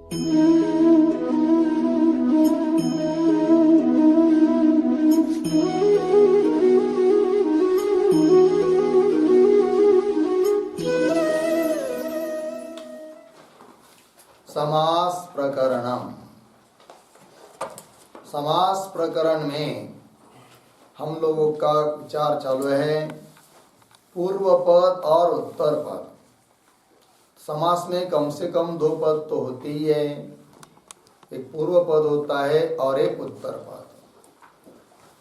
समास प्रकरणम। समास प्रकरण में हम लोगों का विचार चालू है पूर्व पद और उत्तर पद। समास में कम से कम दो पद तो होते ही है, एक पूर्व पद होता है और एक उत्तर पद।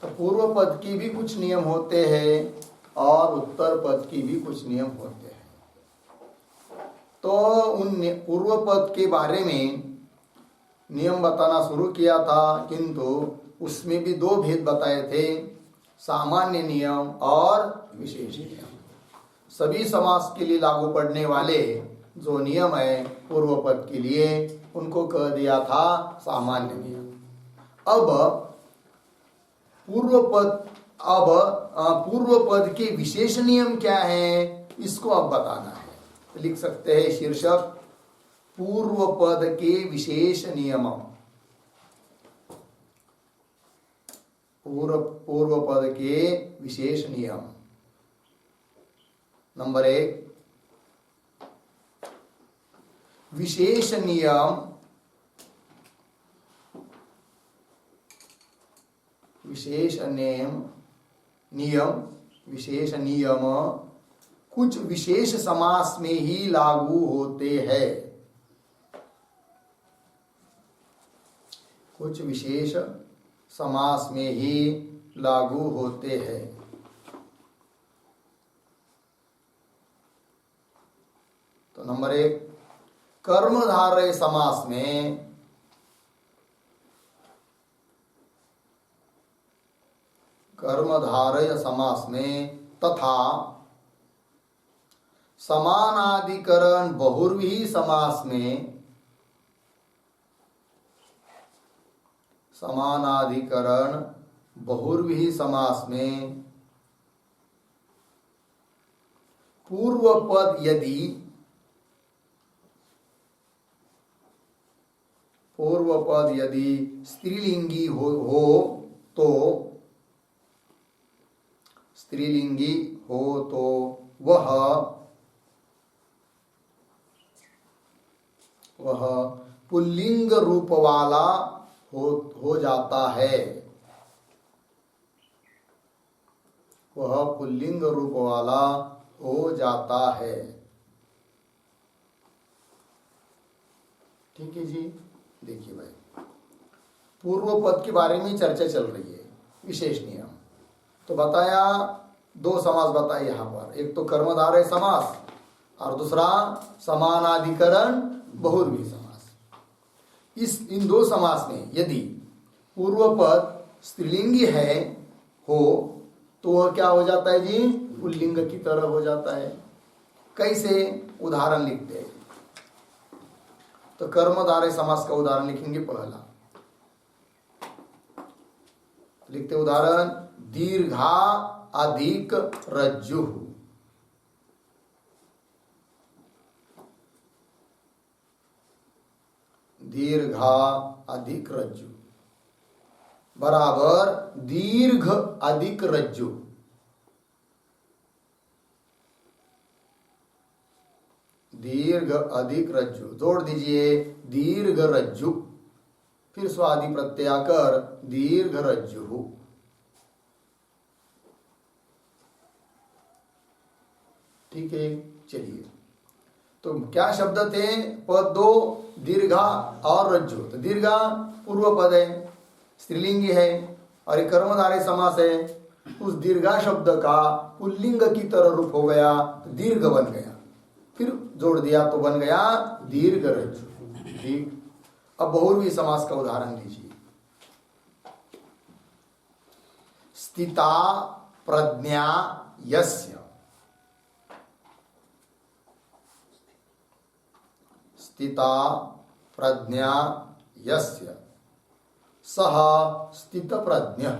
तो पूर्व पद की भी कुछ नियम होते हैं और उत्तर पद की भी कुछ नियम होते हैं। तो उन पूर्व पद के बारे में नियम बताना शुरू किया था, किंतु उसमें भी दो भेद बताए थे, सामान्य नियम और विशेष नियम। सभी समास के लिए लागू पड़ने वाले जो नियम है पूर्व पद के लिए, उनको कह दिया था सामान्य नियम। अब पूर्व पद के विशेष नियम क्या है, इसको अब बताना है। लिख सकते हैं शीर्षक पूर्व पद के विशेष नियम। पूर्व पद के विशेष नियम। नंबर 1, विशेष नियम। विशेष नियम कुछ विशेष समास में ही लागू होते हैं। कुछ विशेष समास में ही लागू होते हैं। तो नंबर 1, कर्मधारय समास में तथा समानाधिकरण बहुव्रीहि समास में पूर्व पद यदि स्त्रीलिंगी हो तो वह पुल्लिंग रूप वाला हो जाता है। वह पुल्लिंग रूप वाला हो जाता है। ठीक है जी। देखिए भाई, पूर्व पद के बारे में चर्चा चल रही है, विशेष नियम। तो बताया, दो समास बताए यहाँ पर, एक तो कर्मधारय समास और दूसरा समानाधिकरण बहुव्रीहि समास। इन दो समास में यदि पूर्व पद स्त्रीलिंगी हो तो वह क्या हो जाता है जी, पुल्लिंग की तरह हो जाता है। कैसे, उदाहरण लिखते हैं। तो कर्मधारय समास का उदाहरण लिखेंगे। पहला लिखते उदाहरण, दीर्घा अधिक रज्जु। दीर्घा अधिक रज्जु बराबर दीर्घ अधिक रज्जु। दीर्घ अधिक रज्जु जोड़ दीजिए, दीर्घ रज्जु। फिर स्वादि प्रत्यय आकर दीर्घ रज्जु। ठीक है, चलिए। तो क्या शब्द थे, पद दो, दीर्घा और रज्जु। तो दीर्घा पूर्व पद है, स्त्रीलिंगी है, और एक कर्मधारय समास है। उस दीर्घा शब्द का पुल्लिंग की तरह रूप हो गया, तो दीर्घ बन गया। फिर जोड़ दिया तो बन गया दीर्घ रज्जु। ठीक। अब बहुव्रीहि समास का उदाहरण लीजिए। स्थिता प्रज्ञा यस्य। स्थिता प्रज्ञा यस्य सः स्थितप्रज्ञः।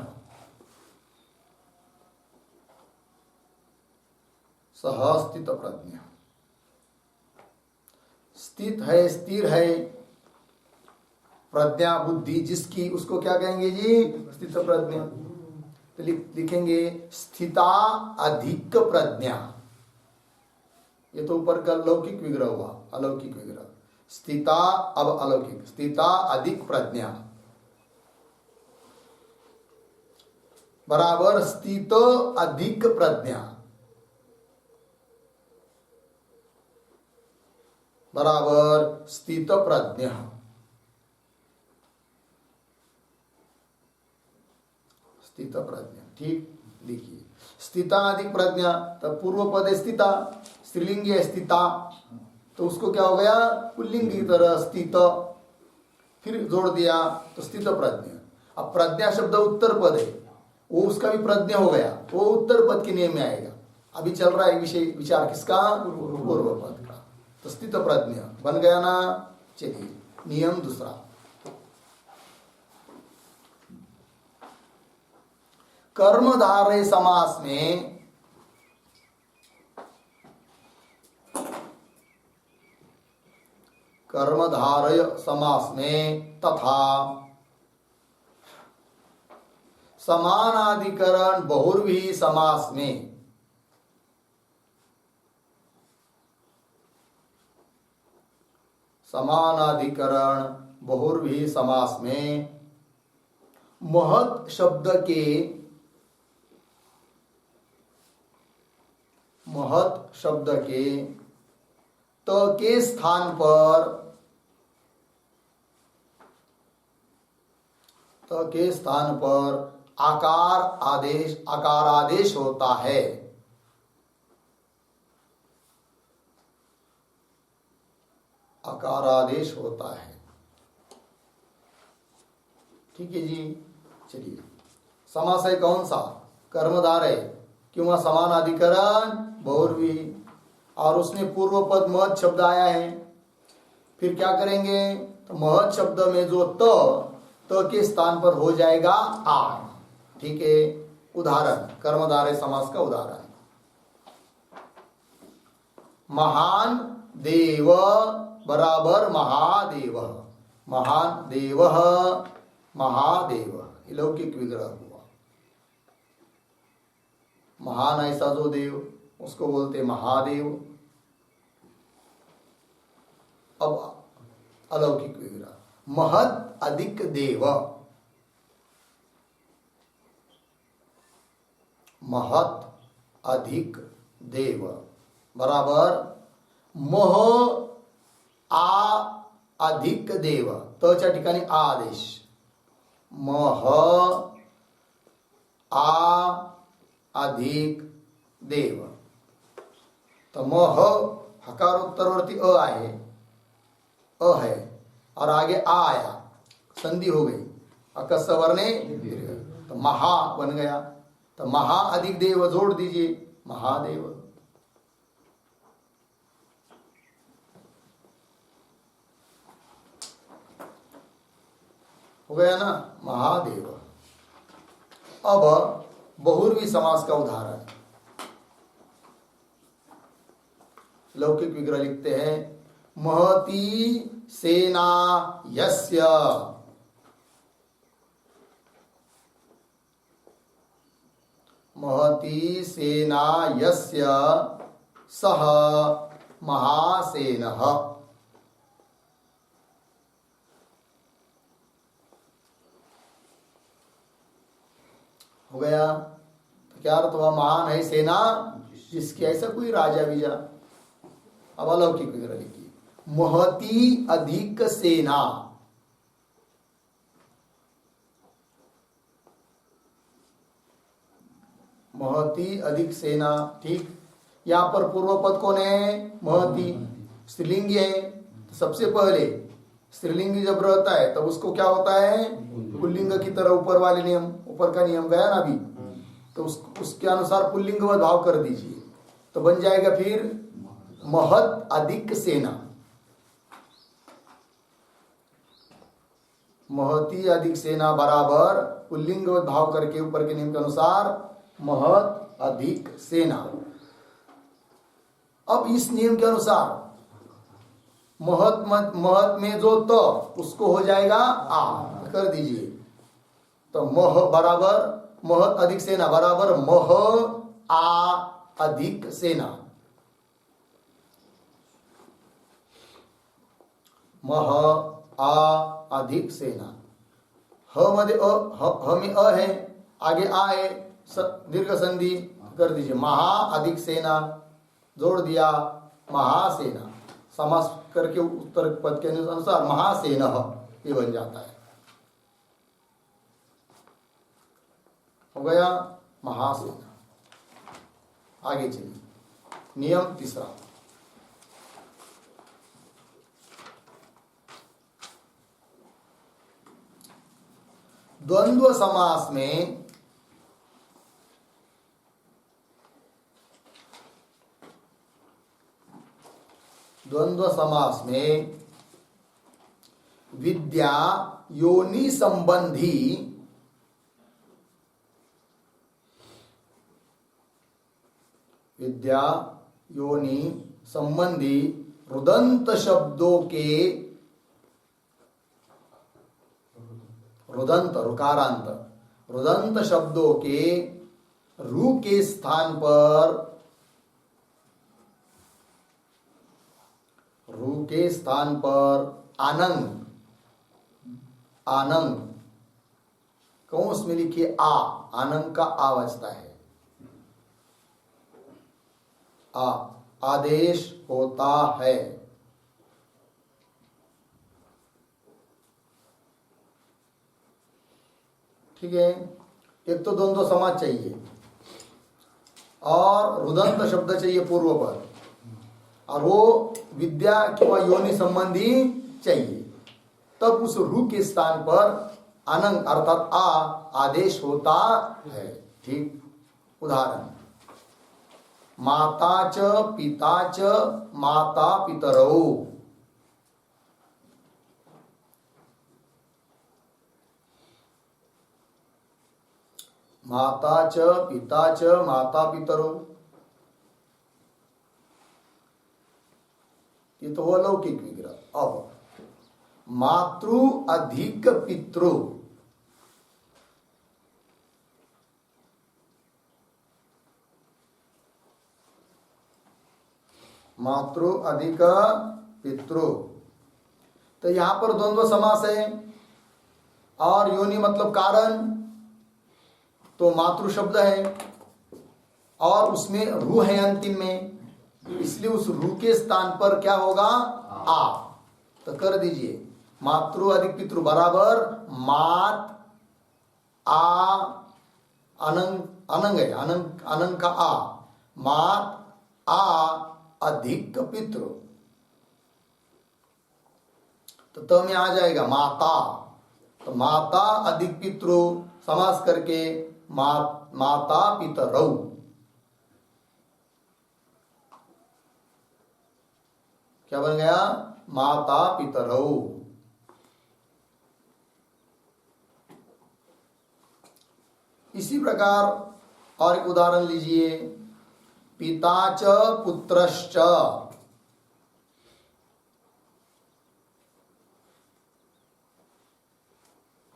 सः स्थितप्रज्ञः। स्थित है, स्थिर है, प्रज्ञा बुद्धि जिसकी, उसको क्या कहेंगे जी? स्थित प्रज्ञा। तो लिखेंगे स्थिता अधिक प्रज्ञा। ये तो ऊपर का लौकिक विग्रह हुआ, अलौकिक विग्रह। स्थिता, अब अलौकिक, स्थिता अधिक प्रज्ञा बराबर स्थित अधिक प्रज्ञा बराबर स्थित प्रज्ञा। स्थित प्रज्ञा, ठीक। देखिए स्थिता अधिक प्रज्ञा, तब पूर्व पद है स्थिता, स्त्रीलिंग है स्थिता, तो उसको क्या हो गया? पुल्लिंग की तरह स्थित, फिर जोड़ दिया तो स्थित प्रज्ञा। अब प्रज्ञा शब्द उत्तर पद है, वो उसका भी प्रज्ञा हो गया, वो उत्तर पद के नियम में आएगा। अभी चल रहा है विषय विचार किसका? पूर्व पद का। तो स्थित प्रज्ञा बन गया ना। चलिए नियम दूसरा, कर्मधारय समास में कर्मधारय समास में तथा समानाधिकरण बहुव्रीहि समास में समानाधिकरण बहुव्रीहि समास में महत् शब्द के त के स्थान पर आकार आदेश होता है। आकार आदेश होता है, ठीक है जी। चलिए समास है कौन सा? कर्मधार है, क्यों? वहां समान अधिकरण बहुव्रीहि, और उसमें पूर्व पद महत् शब्द आया है। फिर क्या करेंगे? तो महत् शब्द में जो त के स्थान पर हो जाएगा आ, ठीक है। उदाहरण, कर्मधारय समास का उदाहरण, महान देव बराबर महादेव, महान देव महादेव, लौकिक विग्रह हुआ। महान ऐसा जो देव, उसको बोलते महादेव। अब अलौकिक विग्रह, महत् अधिक देव, महत् अधिक देव बराबर मोह आ अधिक देव, तच्या ठिकाणी आदेश, मह आ अधिक देव। तो मोह हकार उत्तरवर्ती अ आहे, अ है, और आगे आ आया, संधि हो गई, अकस वर्णे तो महा बन गया। तो महा अधिक देव जोड़ दीजिए, महादेव। हो गया ना, महादेव। अब बहुव्रीहि समास का उदाहरण, लौकिक विग्रह लिखते हैं महती सेना यस्य, महती सेना यस्य सह महासेनः। हो गया। तो क्या अर्थ हुआ? महान है सेना जिसकी, ऐसा कोई राजा विजा। अब अलौकिक विग्रह लिखिए, महती अधिक सेना, महती अधिक सेना, ठीक। यहां पर पूर्व पद कौन है? महती, स्त्रीलिंगी है। तो सबसे पहले स्त्रीलिंगी जब रहता है तब उसको क्या होता है? पुल्लिंग की तरह, ऊपर वाले नियम, ऊपर का नियम गया ना अभी, तो उसके अनुसार पुल्लिंग में भाव कर दीजिए, तो बन जाएगा फिर महत् अधिक सेना। महती अधिक सेना बराबर पुल्लिंग भाव करके ऊपर के नियम के अनुसार महत् अधिक सेना। अब इस नियम के अनुसार महत में जो त उसको हो जाएगा आ, कर दीजिए। तो मह बराबर महत अधिक सेना बराबर मह आ अधिक सेना। मह आ अधिक सेना। ह मध्ये ह में अ है, आगे आ है, दीर्घ संधि कर दीजिए। महा अधिक सेना जोड़ दिया महासेना, समास करके उत्तर पद के अनुसार महासेना ये बन जाता है। हो गया महासेना। आगे चलिए, नियम तीसरा। द्वंद्व समास में विद्या योनि संबंधी रुदंत शब्दों के रुदंत शब्दों के रू के स्थान पर आनंग कौंस में लिखिए आ, आनंग का आ बचता है। आदेश होता है। ठीक है, एक तो द्वंद्व समास चाहिए और रुदंत शब्द चाहिए पूर्व पर, और वो विद्या किंवा योनि संबंधी चाहिए, तब उस रू के स्थान पर अनंग अर्थात आ आदेश होता है। ठीक, उदाहरण माता च पिता च माता पितरौ। माता च पिता च माता पितरौ, ये तो वो लौकिक विग्रह। अब मातृ अधिक पितृ, मातृ अधिक पितृ, तो यहां पर द्वंद्व समास है। और योनि मतलब कारण, तो मातृ शब्द है और उसमें रू है अंतिम में, इसलिए उस रू के स्थान पर क्या होगा आ। तो कर दीजिए मातृ अधिक पितृ बराबर मात आ, अनंग है, अनंग का आ, मात आ अधिक पितृ, तो त में आ जाएगा माता। तो माता अधिक पितृ समास करके माता पितरौ। क्या बन गया? माता पितरौ। इसी प्रकार और एक उदाहरण लीजिए, पिता च पुत्रश्च।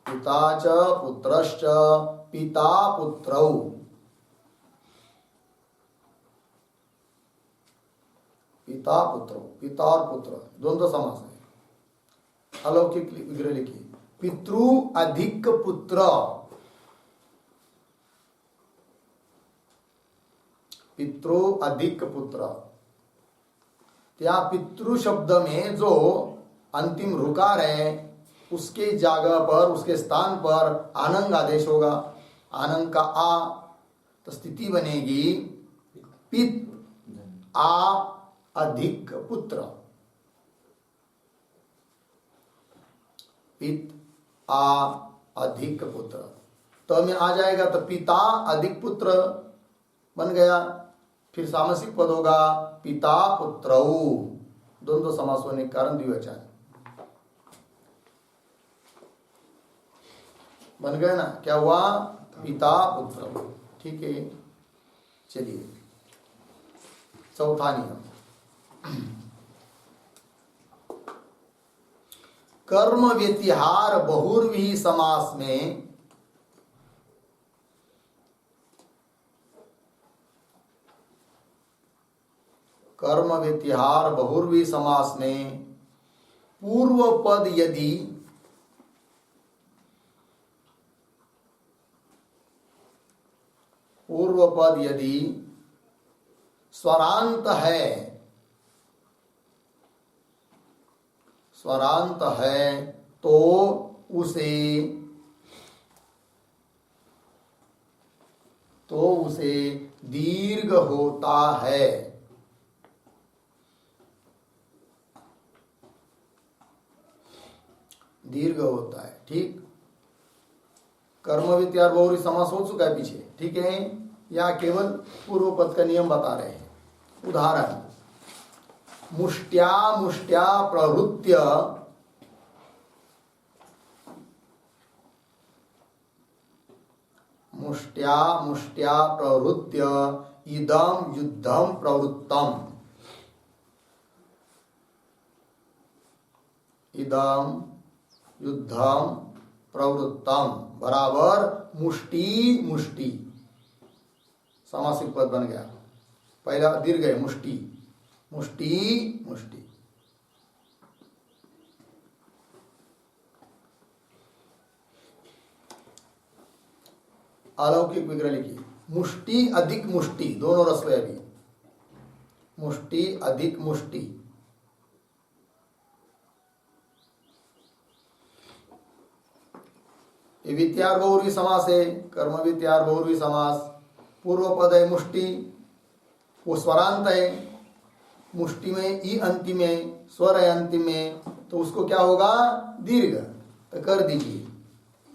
पिता च पुत्रश्च पिता पुत्रौ। पिता पुत्रौ, पिता और पुत्र द्वंद्व समास है। अलौकिक विग्रह लिखिए, पितृ अधिक पुत्र। पितृ अधिक पुत्र, त्या पितृ शब्द में जो अंतिम रुकार है उसके जगह पर, उसके स्थान पर आनंग आदेश होगा। आनंग का आ, तो स्थिति बनेगी पित आ अधिक पुत्र। पित आ अधिक पुत्र, तो में आ जाएगा, तो पिता अधिक पुत्र बन गया। फिर सामसिक पद होगा पिता पुत्रौ। द्वंद्व समास होने के कारण द्विवचन बन गया ना। क्या हुआ? पिता पुत्र। ठीक है, चलिए चौथा नियम। कर्म व्यतिहार बहुर्वी समास में कर्म व्यतिहार बहुर्वी समास में पूर्व पद यदि स्वरांत है तो उसे दीर्घ होता है। दीर्घ होता है। ठीक, कर्म व्यतिहार बहुरी समास हो चुका है पीछे। ठीक है, या केवल पूर्व पद का नियम बता रहे हैं। उदाहरण, मुष्ट्या मुष्ट्या प्रवृत्य इदं युद्धं प्रवृत्तम। इदं युद्धं प्रवृत्तम बराबर मुष्टि मुष्टि। सामासिक पद बन गया। पहला दीर्घ है, मुष्टि मुष्टि मुष्टि। अलौकिक विग्रह लिखिए, मुष्टि अधिक मुष्टि, दोनों रस्व है अभी। मुष्टि अधिक मुष्टि। ये वित्यार बहुर्वी समास है, कर्म वित्यार बहुर्वी समास। पूर्व पद है मुष्टि, वो स्वरांत है। मुष्टि में ई अंतिम है, स्वर है अंतिम में, तो उसको क्या होगा? दीर्घ। तो कर दीजिए,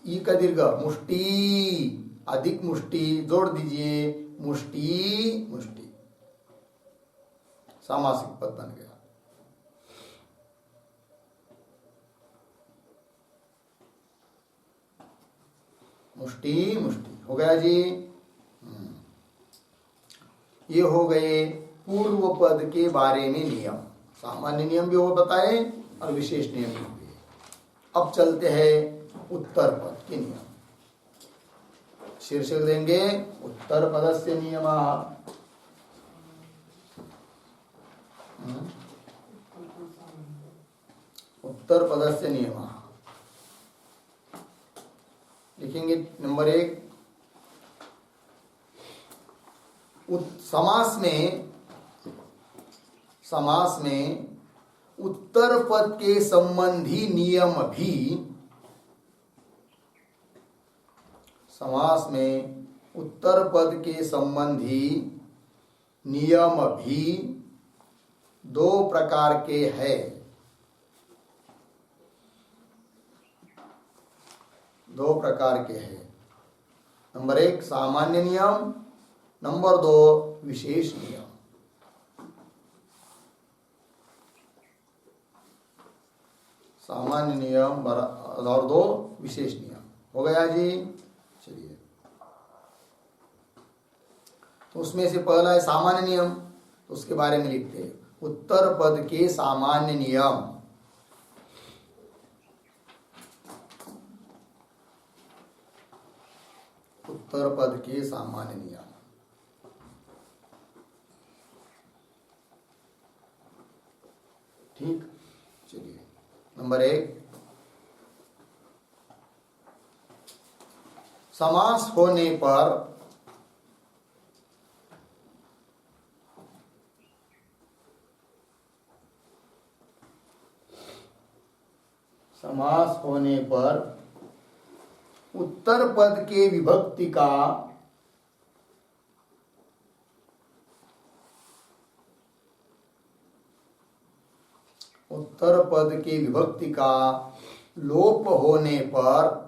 ई का दीर्घ, मुष्टि अधिक मुष्टि, जोड़ दीजिए, मुष्टि मुष्टि। सामासिक पद बन गया। मुष्टि मुष्टि हो गया जी। ये हो गए पूर्व पद के बारे में नियम। सामान्य नियम भी वो बताए और विशेष नियम भी। अब चलते हैं उत्तर पद के नियम। शीर्षक देंगे उत्तर पदस्य नियमः। उत्तर पदस्य नियमः लिखेंगे। नंबर 1, समास में उत्तर पद के संबंधी नियम भी, समास में उत्तर पद के संबंधी नियम भी 2 प्रकार के हैं। 2 प्रकार के हैं। नंबर 1 सामान्य नियम, नंबर 2 विशेष नियम। सामान्य नियम और 2 विशेष नियम। हो गया जी। चलिए, तो उसमें से पहला है सामान्य नियम, तो उसके बारे में लिखते हैं। उत्तर पद के सामान्य नियम। उत्तर पद के सामान्य नियम। ठीक, चलिए। नंबर 1, समास होने पर उत्तर पद के विभक्ति का लोप होने पर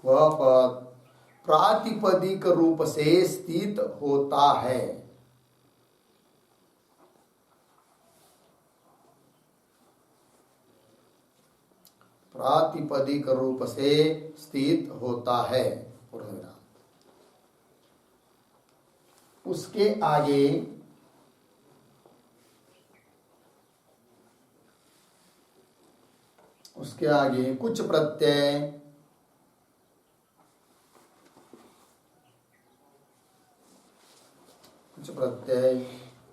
वह पद प्रातिपदिक रूप से स्थित होता है। प्रातिपदिक रूप से स्थित होता है। पूर्ण विराम। उसके आगे कुछ प्रत्यय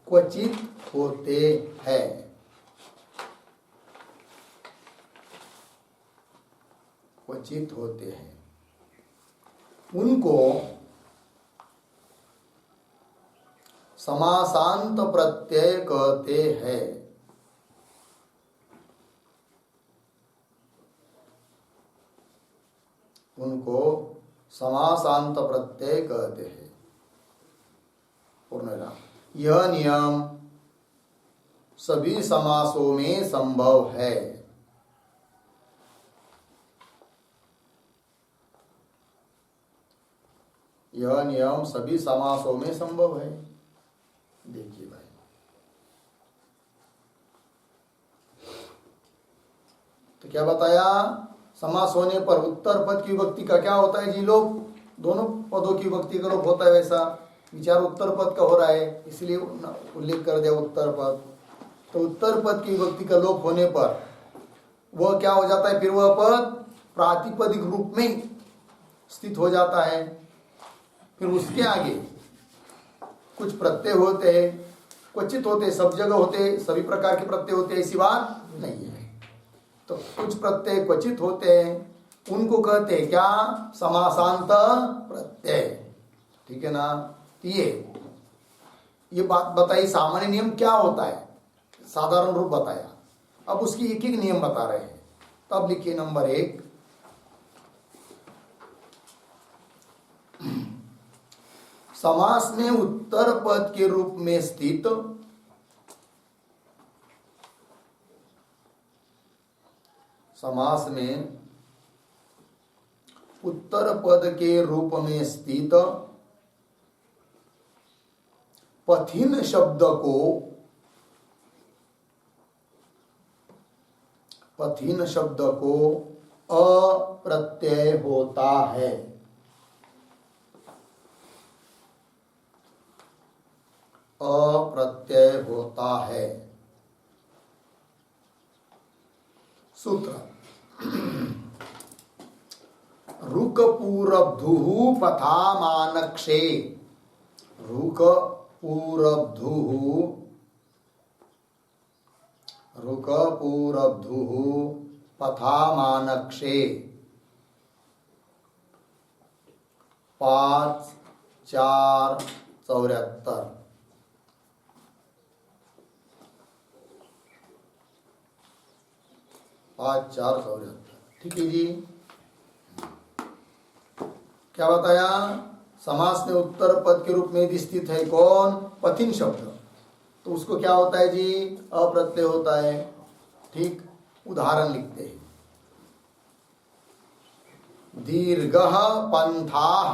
क्वचित होते हैं। उनको समासांत प्रत्यय कहते हैं। पूर्ण विराम। यह नियम सभी समासों में संभव है। देखिए भाई, तो क्या बताया? समास होने पर उत्तर पद की विभक्ति का क्या होता है जी? लोग दोनों पदों की विभक्ति का लोप होता है। वैसा विचार उत्तर पद का हो रहा है, इसलिए उल्लेख कर दिया उत्तर पद। तो उत्तर पद की विभक्ति का लोप होने पर वह क्या हो जाता है? फिर वह पद प्रातिपदिक रूप में स्थित हो जाता है। फिर उसके आगे कुछ प्रत्यय होते हैं, क्वचित होते, सब जगह होते, सभी प्रकार के प्रत्यय होते, ऐसी बात नहीं है। तो कुछ प्रत्यय क्वचित होते हैं, उनको कहते हैं क्या? समासांत प्रत्यय। ठीक है ना? ये बात बताई। सामान्य नियम क्या होता है, साधारण रूप बताया। अब उसकी एक एक नियम बता रहे हैं। तब लिखिए नंबर 1, समास में उत्तर पद के रूप में स्थित पथिन शब्द को अप्रत्यय होता है। सूत्र रुक पूरब्धुः पथामानक्षे। रुक पूरब्धुः पथामानक्षे। 5-4-74। ठीक है जी। क्या बताया? समास में उत्तर पद के रूप में यदि स्थित है कौन? पथिन शब्द, तो उसको क्या होता है जी? अप्रत्यय होता है। ठीक, उदाहरण लिखते हैं। दीर्घः पंथाः।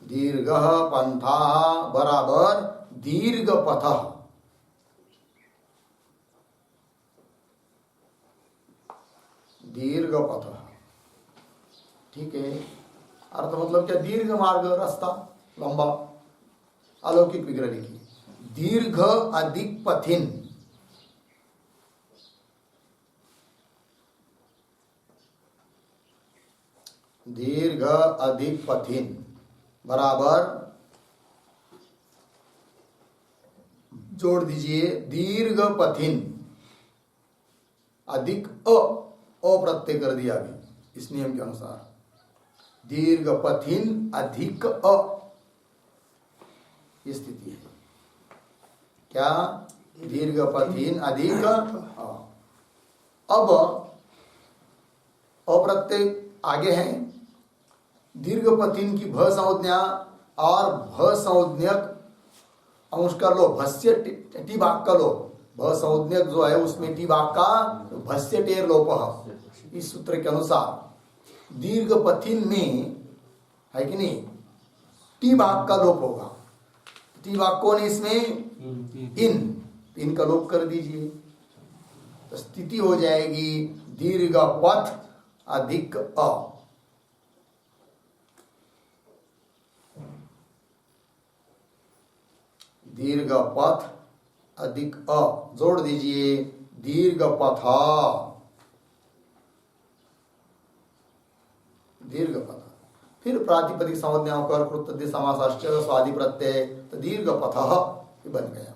दीर्घः पंथाः बराबर दीर्घ पथः। दीर्घ पथ। ठीक है, अर्थ मतलब क्या? दीर्घ मार्ग, रास्ता लंबा। अलौकिक विग्रह लिखिए। दीर्घ अधिक पथिन। दीर्घ अधिक पथिन बराबर, जोड़ दीजिए, दीर्घ पथिन अधिक अप्रत्यय कर दिया अभी इस नियम के अनुसार। दीर्घ पथिन अधिक ये स्थिति है। क्या? दीर्घ पथिन अधिक अब अप्रत्यय आगे है। दीर्घ पथिन की भ संज्ञा और भ संज्ञक अंश कर लो, भस्य टी भाग का लो। भ संज्ञक जो है उसमें टी भाग का भस्य टेर लोप। इस सूत्र के अनुसार दीर्घ पथिन में है कि नहीं, टी भाग का लोप होगा। टी भाग कौन है इसमें? इन। तीन का लोप कर दीजिए तो स्थिति हो जाएगी दीर्घ पथ अधिक अ। दीर्घ पथ अधिक अ जोड़ दीजिए दीर्घ पथ। दीर्घ पथ फिर प्रातिपदिक संज्ञाओं कर कृतद्धित समासाश्च स्वादि प्रत्यय तो दीर्घ पथ बन गया।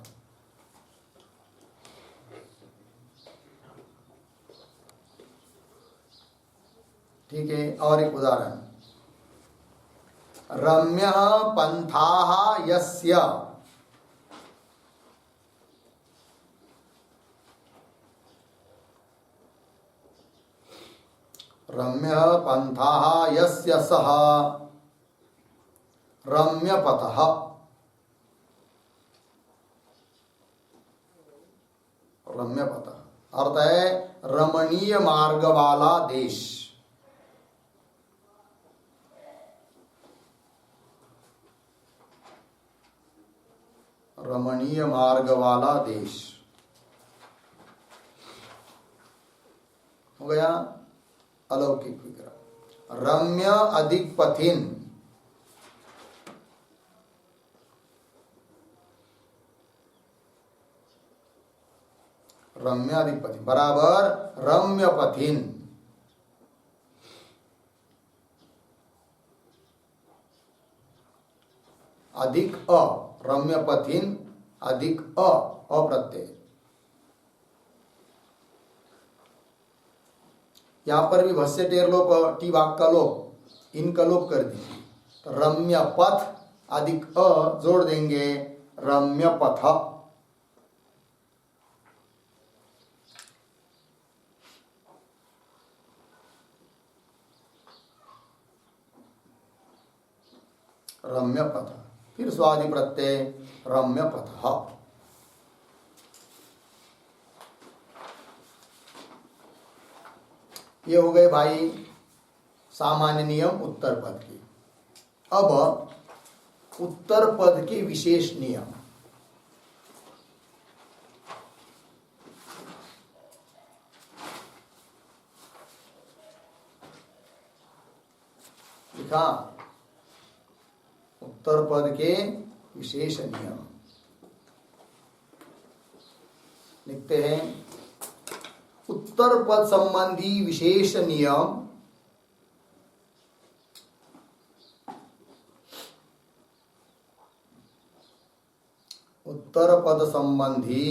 ठीक है, और एक उदाहरण रम्य पंथाः यस्य। रम्य पंथाः यस्य सः रम्यपथः। रम्यपथः अर्थ है रमणीय मार्ग वाला देश। रमणीय मार्ग वाला देश हो गया। अलौकिक विग्रह रम्य अधिक पथिन। रम्य अधिक पथिन बराबर रम्य पथिन। अधिक अ रम्य पथिन अधिक अ अप्रत्यय। यहां पर भी भस्य टेर लोप टी वाक का लोप इनका लोप कर दीजिए तो रम्य पथ अधिक अ जोड़ देंगे रम्य पथ। रम्य पथ फिर स्वादि प्रत्यय रम्य पथ। ये हो गए भाई सामान्य नियम उत्तर पद के। अब उत्तर पद के विशेष नियम। लिखा उत्तर पद के विशेष नियम लिखते हैं। उत्तर पद संबंधी विशेष नियम उत्तर पद संबंधी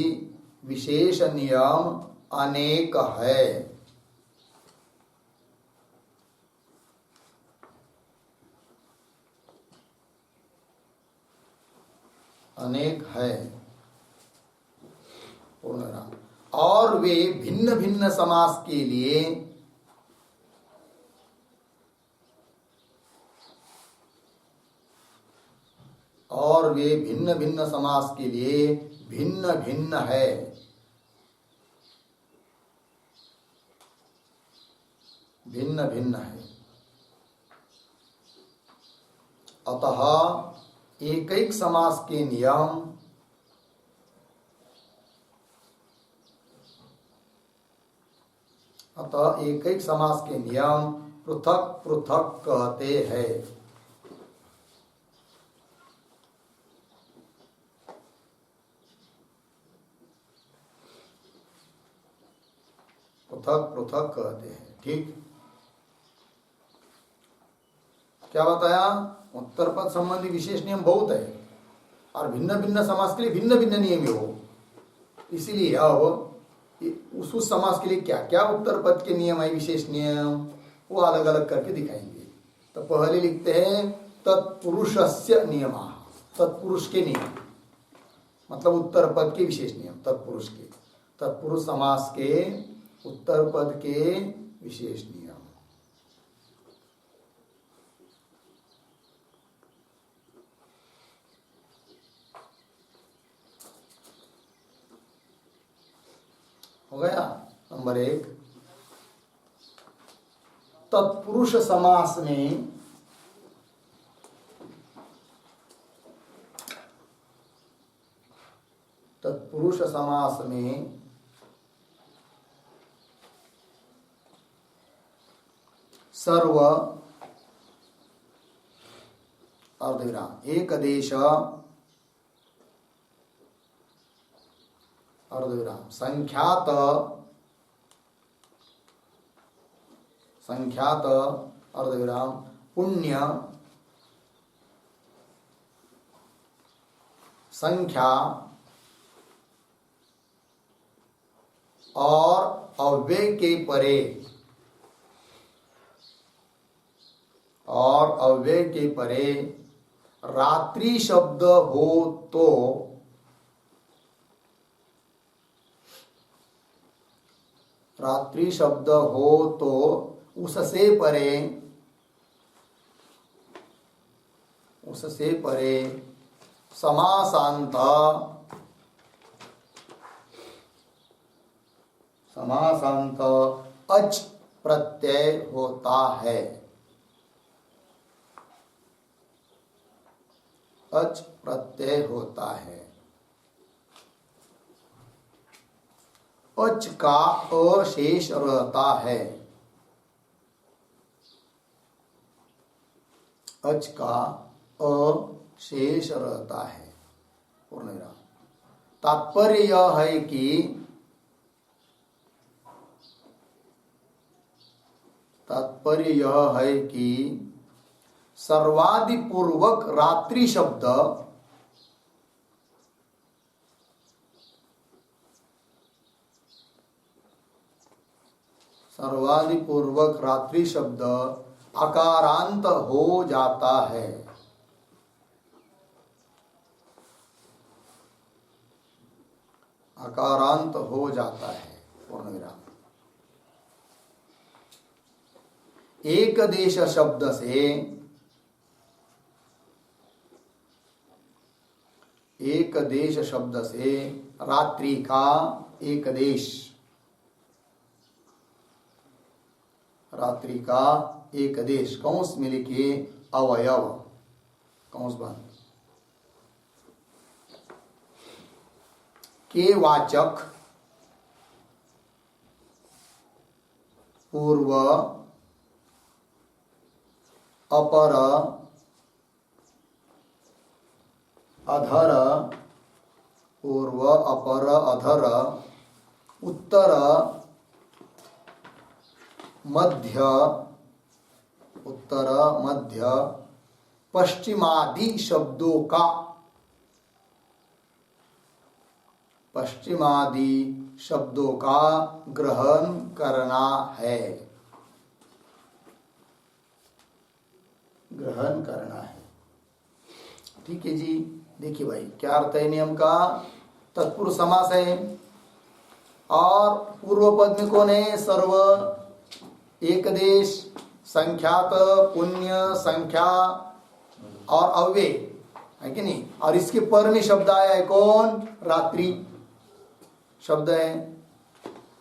विशेष नियम अनेक है। अनेक है पूर्णविराम और वे भिन्न भिन्न समास के लिए भिन्न भिन्न समास के लिए भिन्न भिन्न है। भिन्न भिन्न है। अतः एकैक समास के नियम पृथक पृथक कहते हैं। पृथक पृथक कहते हैं। ठीक, क्या बताया? उत्तर पद संबंधी विशेष नियम बहुत है और भिन्न भिन्न समास के लिए भिन्न भिन्न नियम हो। इसीलिए अब उस समास के लिए क्या क्या उत्तर पद के नियम है, विशेष नियम, वो अलग अलग करके दिखाएंगे। तो पहले लिखते हैं तत्पुरुषस्य नियमः। तत्पुरुष के नियम मतलब उत्तर पद के विशेष नियम। तत्पुरुष के तत्पुरुष समास के उत्तर पद के विशेष नियम। हो गया। नंबर 1 तत्पुरुष समास में तत्पुरुष समास में सर्व अर्धविराम एकदेश अर्धविराम संख्यात संख्यात अर्धविराम पुण्य संख्या और अव्यय के परे और अव्यय के परे रात्रि शब्द हो तो रात्रि शब्द हो तो उससे परे समासांत अच प्रत्यय होता है। अच प्रत्यय होता है। अच का अशेष रहता है। अच का अशेष रहता है। पूर्ण विराम। तात्पर्य यह है कि सर्वादि पूर्वक रात्रि शब्द अकारांत हो जाता है। अकारांत हो जाता है। पूर्ण विराम। एक देश शब्द से रात्रि का एक देश कौंस में लिखिए अवयव कौंस बंद के वाचक पूर्व अपर अधर उत्तर मध्य पश्चिमादि शब्दों का ग्रहण करना है। ठीक है जी। देखिए भाई क्या अर्थ है नियम का। तत्पुरुष समास है और पूर्व पद में कौन है? सर्व, एक देश, संख्यात, पुण्य, संख्या और अव्यय है कि नहीं। और इसके पर में शब्द आया है कौन? रात्रि शब्द है।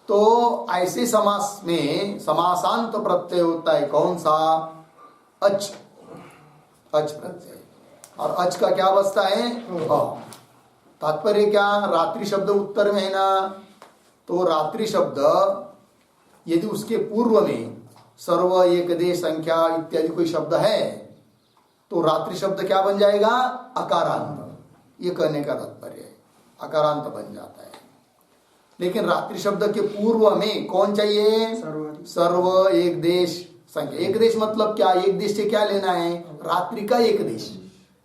तो ऐसे समास में समासांत प्रत्यय होता है कौन सा? अच प्रत्यय। और अच का क्या बचता है? तात्पर्य क्या? रात्रि शब्द उत्तर में है ना, तो रात्रि शब्द यदि उसके पूर्व में सर्व, एक देश, संख्या इत्यादि कोई शब्द है तो रात्रि शब्द क्या बन जाएगा? अकारांत। ये कहने का तात्पर्य है, अकारांत बन जाता है। लेकिन रात्रि शब्द के पूर्व में कौन चाहिए? सर्व, एक देश, संख्या। एक देश मतलब क्या? एक देश से क्या लेना है? रात्रि का एक देश,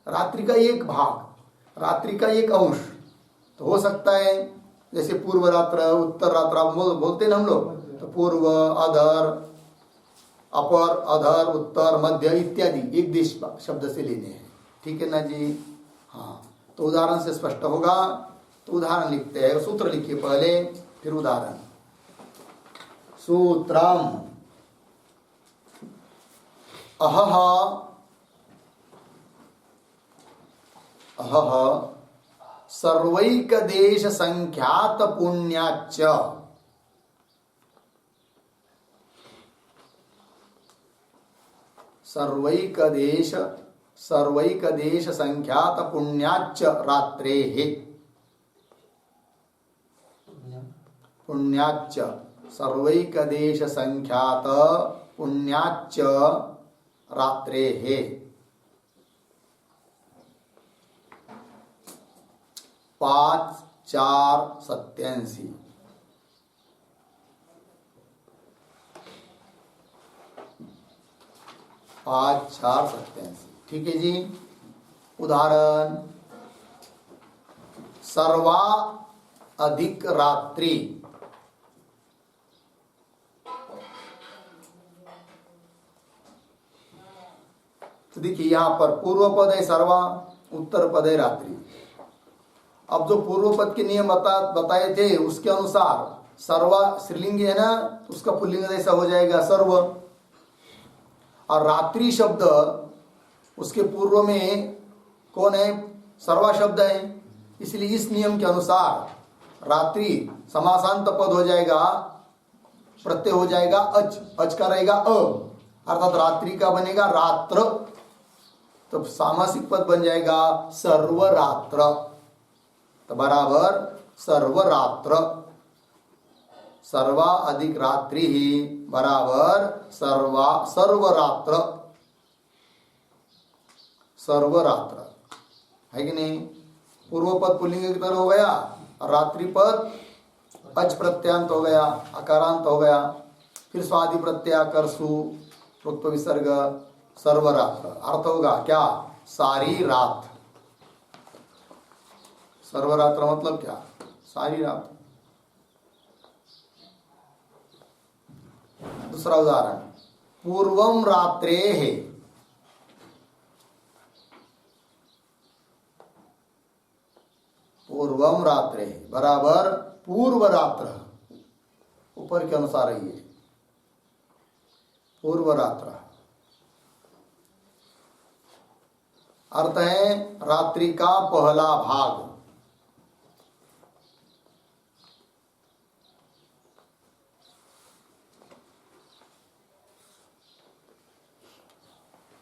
रात्रि का एक भाग, रात्रि का एक अंश। तो हो सकता है जैसे पूर्व रात्र, उत्तर रात्र आप बोलते ना हम लोग, तो पूर्व, अधर, अपर, अधर, उत्तर, मध्य इत्यादि एक देश शब्द से लेने हैं। ठीक है ना जी। हाँ, तो उदाहरण से स्पष्ट होगा। तो उदाहरण लिखते हैं, सूत्र लिखिए पहले फिर उदाहरण। सूत्रम अहह सर्वैक देश संख्यात पुण्याच्च सर्वैक देश संख्यात पुण्याच्च रात्रेः पुण्याच्च सर्वैकदेश संख्यात पुण्याच्च रात्रेः 5-4-87 5-4-87 ठीक है जी। उदाहरण सर्वा अधिक रात्रि तो देखिए यहां पर पूर्व पद है सर्वा, उत्तर पद है रात्रि। अब जो पूर्व पद के नियम बताए थे उसके अनुसार सर्वा स्त्रीलिंग है ना, उसका पुल्लिंग जैसा हो जाएगा सर्व, और रात्रि शब्द उसके पूर्व में कौन है, सर्वा शब्द है, इसलिए इस नियम के अनुसार रात्रि समासांत पद हो जाएगा, प्रत्यय हो जाएगा अच, अच का रहेगा अर्थात रात्रि का बनेगा रात्र, तो सामासिक पद बन जाएगा सर्वरात्र, तो बराबर सर्वरात्र, सर्वा अधिक रात्रि ही बराबर सर्वरात्र, सर्वरात्र है कि नहीं। पूर्व पद पुल्लिंग की तरह हो गया और रात्रि पद अच प्रत्यांत हो गया, अकारांत हो गया, फिर स्वादि प्रत्यय करसु रुत्व विसर्ग सर्वरात्र, अर्थ होगा क्या, सारी रात। सर्वरात्र मतलब क्या, सारी रात। दूसरा उदाहरण पूर्वम रात्रेः, पूर्वम रात्रेः बराबर पूर्व रात्र, ऊपर के अनुसार ही है पूर्व रात्र, अर्थ है रात्रि का पहला भाग।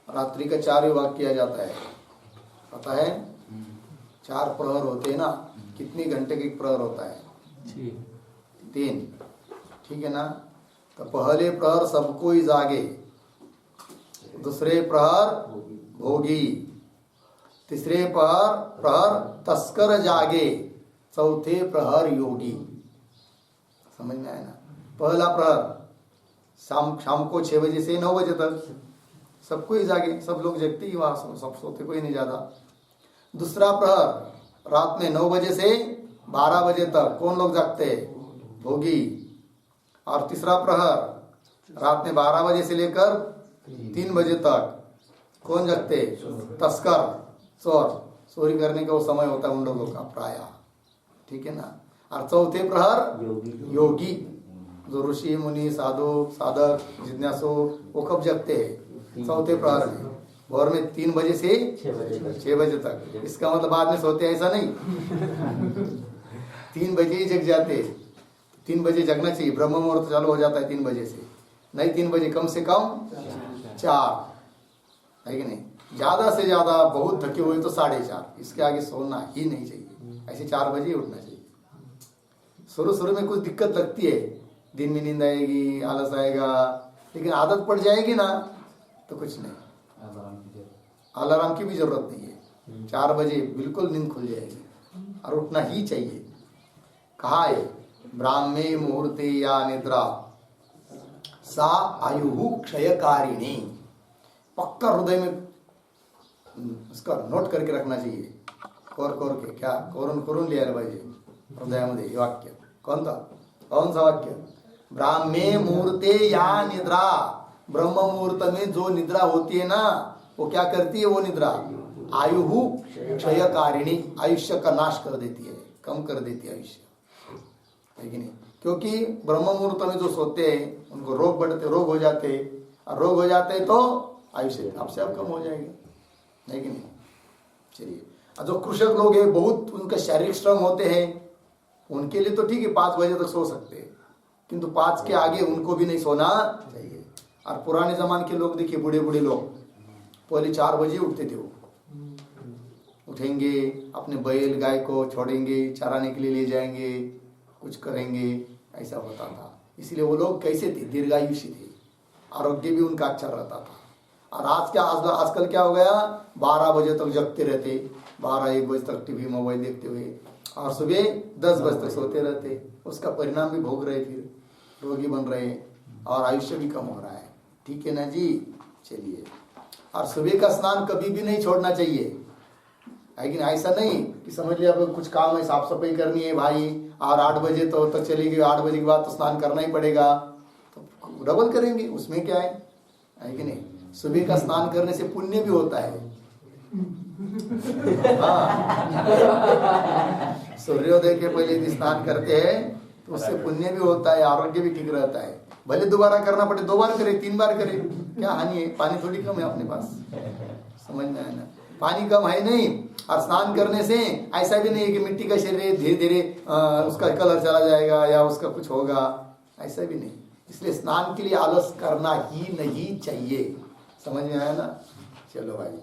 रात्रि का 4 विभाग किया जाता है, पता है 4 प्रहर होते हैं ना, कितनी घंटे का एक प्रहर होता है, 3, ठीक है ना। तो पहले प्रहर सबको ही जागे, दूसरे प्रहर भोगी, तीसरे प्रहर तस्कर जागे, चौथे प्रहर योगी। समझ में आया ना। पहला प्रहर शाम को 6 बजे से 9 बजे तक सबको ही जागे, सब लोग जगते ही वहां, सब सोते, कोई नहीं जाता। दूसरा प्रहर रात में 9 बजे से 12 बजे तक कौन लोग जागते हैं, भोगी। और तीसरा प्रहर रात में 12 बजे से लेकर 3 बजे तक कौन जगते, तस्कर, चोर, चोरी करने का वो समय होता है उन लोगों का प्राय, ठीक है ना। और चौथे प्रहर योगी, जो ऋषि मुनि साधु साधक जिज्ञासु वो कब जगते हैं, चौथे प्रहर में, भोर में 3 बजे से 6 बजे तक। इसका मतलब बाद में सोते ऐसा नहीं 3 बजे ही जग जाते, 3 बजे जगना चाहिए, ब्रह्म मुहूर्त चालू हो जाता है 3 बजे से, नहीं 3 बजे कम से कम 4, है कि नहीं। ज्यादा से ज्यादा बहुत थके हुए तो 4:30, इसके आगे सोना ही नहीं चाहिए, ऐसे 4 बजे ही उठना चाहिए। शुरू में कुछ दिक्कत लगती है, दिन में नींद आएगी, आलस आएगा, लेकिन आदत पड़ जाएगी ना तो कुछ नहीं, अलार्म की भी जरूरत नहीं है, 4 बजे बिल्कुल नींद खुल जाएगी और उठना ही चाहिए। कहा है ब्राह्मे मुहूर्ते या निद्रा सा आयु क्षयकारिणी, पक्का हृदय में इसका नोट करके रखना चाहिए, कोर के, क्या कोरून लिया पाहिजे हृदयामध्ये हे वाक्य। कौन सा वाक्य, ब्राह्मे मुहूर्ते या निद्रा, ब्रह्म मुहूर्त में जो निद्रा होती है ना वो क्या करती है, वो निद्रा आयु क्षयकारिणी, आयुष्य का नाश कर देती है, कम कर देती है आयुष्य, है कि नहीं। क्योंकि ब्रह्म मुहूर्त में जो सोते हैं उनको रोग हो जाते, और रोग हो जाते तो आयुष्य आपसे आप कम हो जाएगा, है कि नहीं। चलिए, जो कृषक लोग हैं बहुत उनका शारीरिक श्रम होते हैं, उनके लिए तो ठीक है 5 बजे तक सो सकते हैं, किंतु 5 के आगे उनको भी नहीं सोना चाहिए। और पुराने जमाने के लोग देखिए, बूढ़े लोग पहले 4 बजे उठते थे, वो उठेंगे, अपने बैल गाय को छोड़ेंगे, चराने के लिए ले जाएंगे, कुछ करेंगे, ऐसा होता था। इसलिए वो लोग कैसे थे, दीर्घायुषी थे, आरोग्य भी उनका अच्छा रहता था। और आजकल क्या हो गया, 12 बजे तक जगते रहते, 12-1 बजे तक टीवी मोबाइल देखते हुए, और सुबह 10 बजे तक सोते रहते। उसका परिणाम भी भोग रहे, फिर रोगी बन रहे और आयुष्य भी कम हो रहा है। ठीक है ना जी। चलिए, और सुबह का स्नान कभी भी नहीं छोड़ना चाहिए, है कि नहीं? ऐसा नहीं कि समझ लिया अब कुछ काम है, साफ सफाई करनी है भाई, और 8 बजे तो तक चलेगी, 8 बजे के बाद तो स्नान करना ही पड़ेगा, तो डबल करेंगे, उसमें क्या है कि नहीं? सुबह का स्नान करने से पुण्य भी होता है। हाँ, सूर्योदय के पहले यदि स्नान करते हैं तो उससे पुण्य भी होता है, आरोग्य भी ठीक रहता है। भले दोबारा करना पड़े, 2 बार करे, 3 बार करे, क्या हानि है? पानी थोड़ी कम है अपने पास, समझ में आया ना? पानी कम है नहीं। और स्नान करने से ऐसा भी नहीं है कि मिट्टी का शरीर धीरे धीरे उसका कलर चला जाएगा या उसका कुछ होगा, ऐसा भी नहीं। इसलिए स्नान के लिए आलस करना ही नहीं चाहिए। समझ में आया ना? चलो भाई,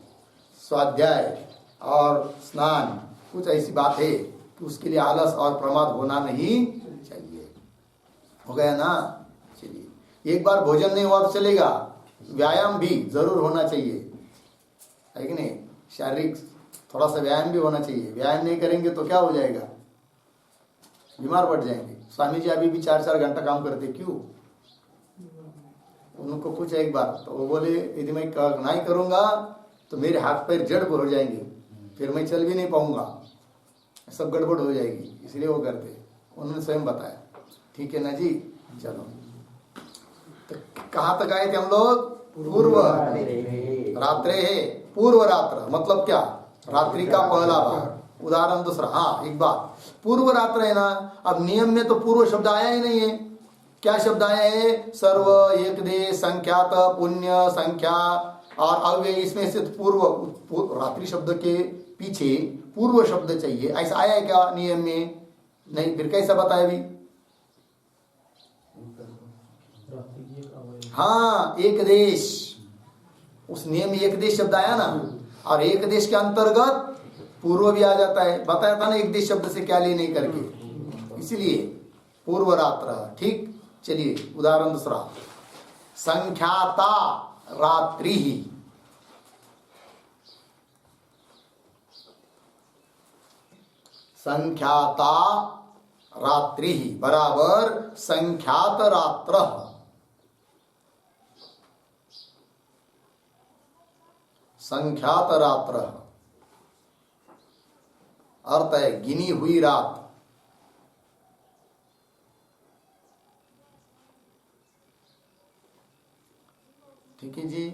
स्वाध्याय और स्नान कुछ ऐसी बात है कि उसके लिए आलस और प्रमाद होना नहीं चाहिए। हो गया ना? चलिए, एक बार भोजन नहीं हुआ तो चलेगा, व्यायाम भी जरूर होना चाहिए, है कि नहीं? शारीरिक थोड़ा सा व्यायाम भी होना चाहिए। व्यायाम नहीं करेंगे तो क्या हो जाएगा, बीमार पड़ जाएंगे। स्वामी जी अभी भी 4-4 घंटा काम करते, क्यों? उनको पूछा एक बार तो वो बोले, यदि मैं नहीं करूंगा तो मेरे हाथ पैर जड़ हो जाएंगे, फिर मैं चल भी नहीं पाऊंगा, सब गड़बड़ हो जाएगी, इसलिए वो करते। उन्होंने स्वयं बताया। ठीक है ना जी। चलो, तो कहाँ तक आए थे हम लोग? पूर्व रात्रे है, पूर्व रात्र मतलब क्या? रात्रि का पहला भाग। उदाहरण दूसरा, हाँ एक बात, पूर्व रात्र है ना, अब नियम में तो पूर्व शब्द आया ही नहीं है। क्या शब्द आया है? सर्व, एक देश, संख्यात, पुण्य, संख्या और अव्यय, इसमें से पूर्व रात्रि शब्द के पीछे पूर्व शब्द चाहिए, ऐसा आया है क्या नियम में? नहीं, फिर कैसा बताया अभी? हाँ, एक देश, उस नियम में एक देश शब्द आया ना, और एक देश के अंतर्गत पूर्व भी आ जाता है। बताया था ना एक देश शब्द से क्या ले नहीं करके, इसलिए पूर्व रात्र। ठीक, चलिए उदाहरण दूसरा, संख्याता रात्रि, संख्याता रात्रि बराबर संख्यात रात्र। संख्यात रात्र अर्थ है गिनी हुई रात। ठीक है जी।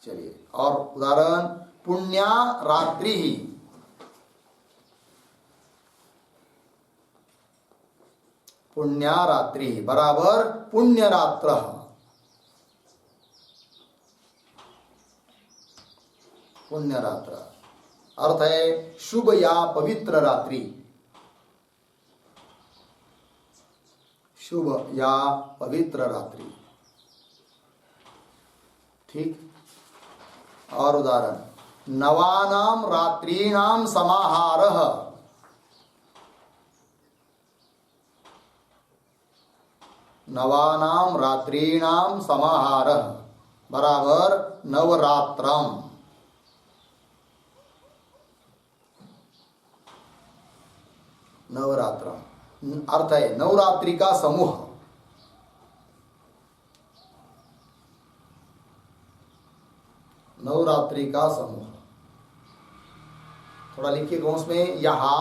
चलिए, और उदाहरण, पुण्या रात्रि, पुण्या रात्रि बराबर पुण्य रात्र। पुण्य रात्र अर्थ है शुभ या पवित्र रात्रि, शुभ या पवित्र रात्रि। ठीक, और उदाहरण, नवानाम रात्रीनाम समाहारः, नवानाम रात्रीनाम समाहारः बराबर नवरात्रम। नवरात्रम अर्थ है नवरात्रि का समूह। नवरात्रि का समूह थोड़ा लिखिए कौंस में, यहा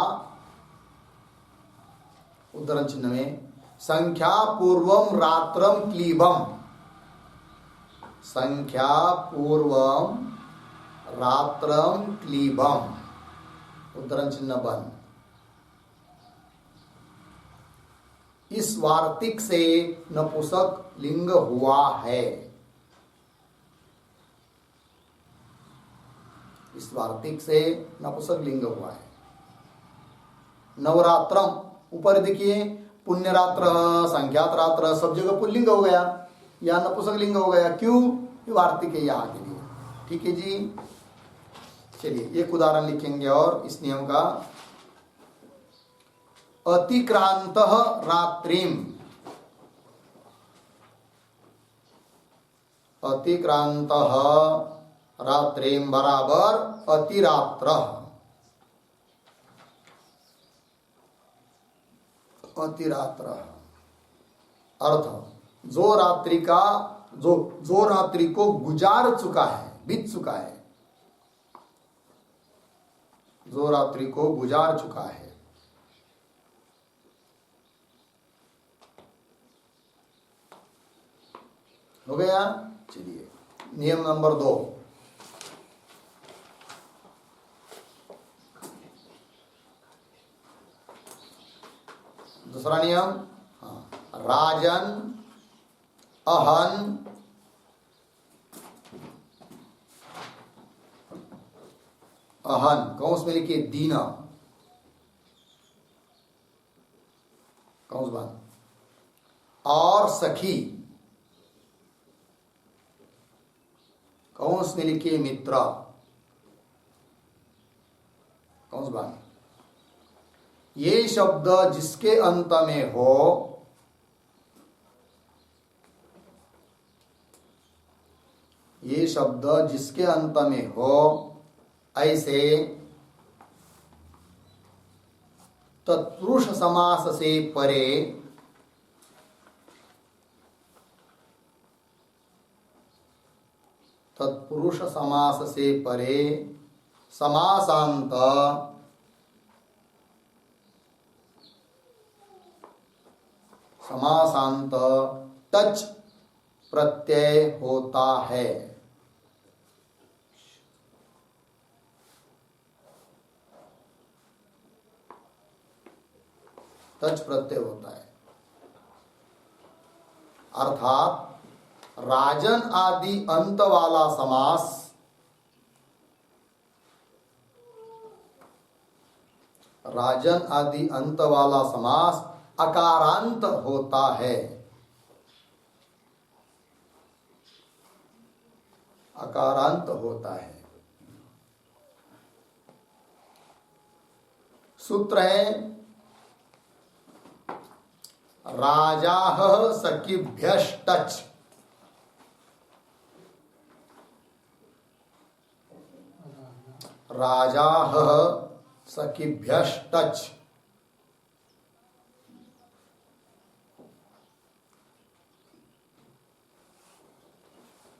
उद्धरण चिन्ह में, संख्या पूर्वम रात्रम क्लीबम, संख्या पूर्वम रात्रम क्लीबम, उद्धरण चिन्ह बंद। इस वार्तिक से नपुंसक लिंग हुआ है, इस वार्तिक से नपुंसक लिंग हुआ है। नवरात्रम ऊपर देखिए, पुण्य रात्र, संख्यात रात्र, सब जगह पुल्लिंग हो गया, या नपुंसक लिंग हो गया, क्यों? ये वार्तिक है यहाँ के लिए। ठीक है जी। चलिए एक उदाहरण लिखेंगे और इस नियम का, अतिक्रांत रात्रिम, अतिक्रांतः रात्रिम बराबर अतिरात्रः। अतिरात्रः अर्थ जो रात्रि का जो रात्रि को गुजार चुका है, बीत चुका है, जो रात्रि को गुजार चुका है। हो गया। चलिए नियम नंबर 2। दूसरा नियम, राजन अहन अहन कौंस में लिखिए दीना, कौंस बंद, और सखी कौंस में लिखिए मित्र, कौंस बंद। ये शब्द जिसके अंत में हो, ये शब्द जिसके अंत में हो, ऐसे तत्पुरुष समास से परे तत्पुरुष समास से परे समासांत समासांत टच प्रत्यय होता है। टच प्रत्यय होता है अर्थात राजन आदि अंत वाला समास राजन आदि अंत वाला समास अकारांत होता है। अकारांत होता है। सूत्र है राजाह सखिभ्यश्टच। राजाह सखिभ्यश्टच।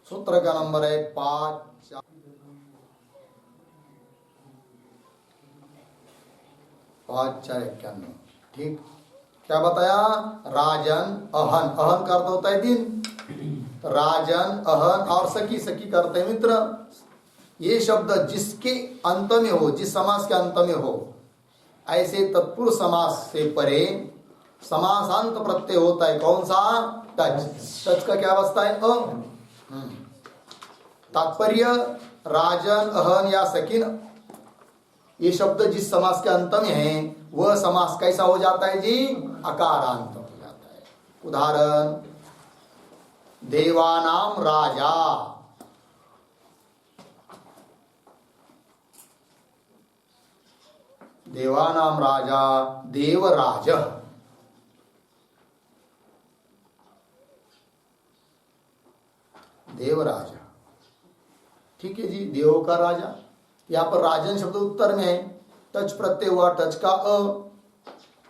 सूत्र का नंबर है 5 4 51। ठीक, क्या बताया? राजन अहन, अहन का अर्थ होता है दिन, राजन अहन और सखी, सखी करते मित्र। ये शब्द जिसके अंत में हो, जिस समास के अंत में हो, ऐसे तत्पुरुष समास से परे समासांत प्रत्यय होता है। कौन सा? टच। टच का क्या अवस्था है? अ। तात्पर्य राजन अहन या सखीन, ये शब्द जिस समास के अंत में है वह समास कैसा हो जाता है जी? अकारांत हो जाता है। उदाहरण, देवानाम राजा, देवानाम राजा देवराज। देवराज, ठीक है जी, देवों का राजा। यहाँ पर राजन शब्द उत्तर में है, टच प्रत्यय हुआ, टच का अ,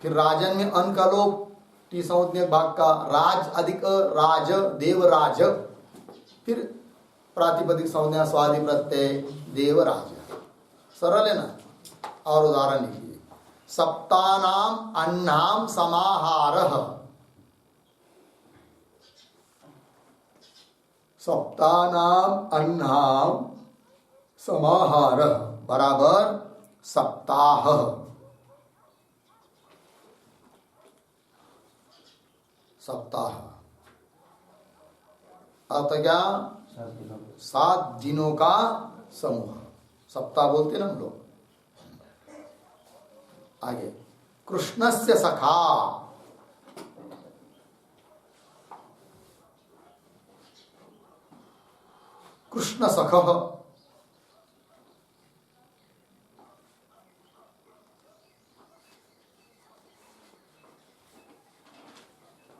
फिर राजन में अन का लोप, टी संज्ञक भाग का राज अधिक अ, राज देवराज, फिर प्रातिपदिक संज्ञा स्वादि प्रत्यय देवराज। सरल है ना? और उदाहरण लिखिए, सप्तानाम अन्नाम समाहारः। सप्तानाम अन्नाम समाहारः बराबर सप्ताह। सप्ताह अर्थ क्या? 7 दिनों का समूह, सप्ताह बोलते ना हम लोग। आगे, कृष्णस्य सखा, कृष्ण सखः,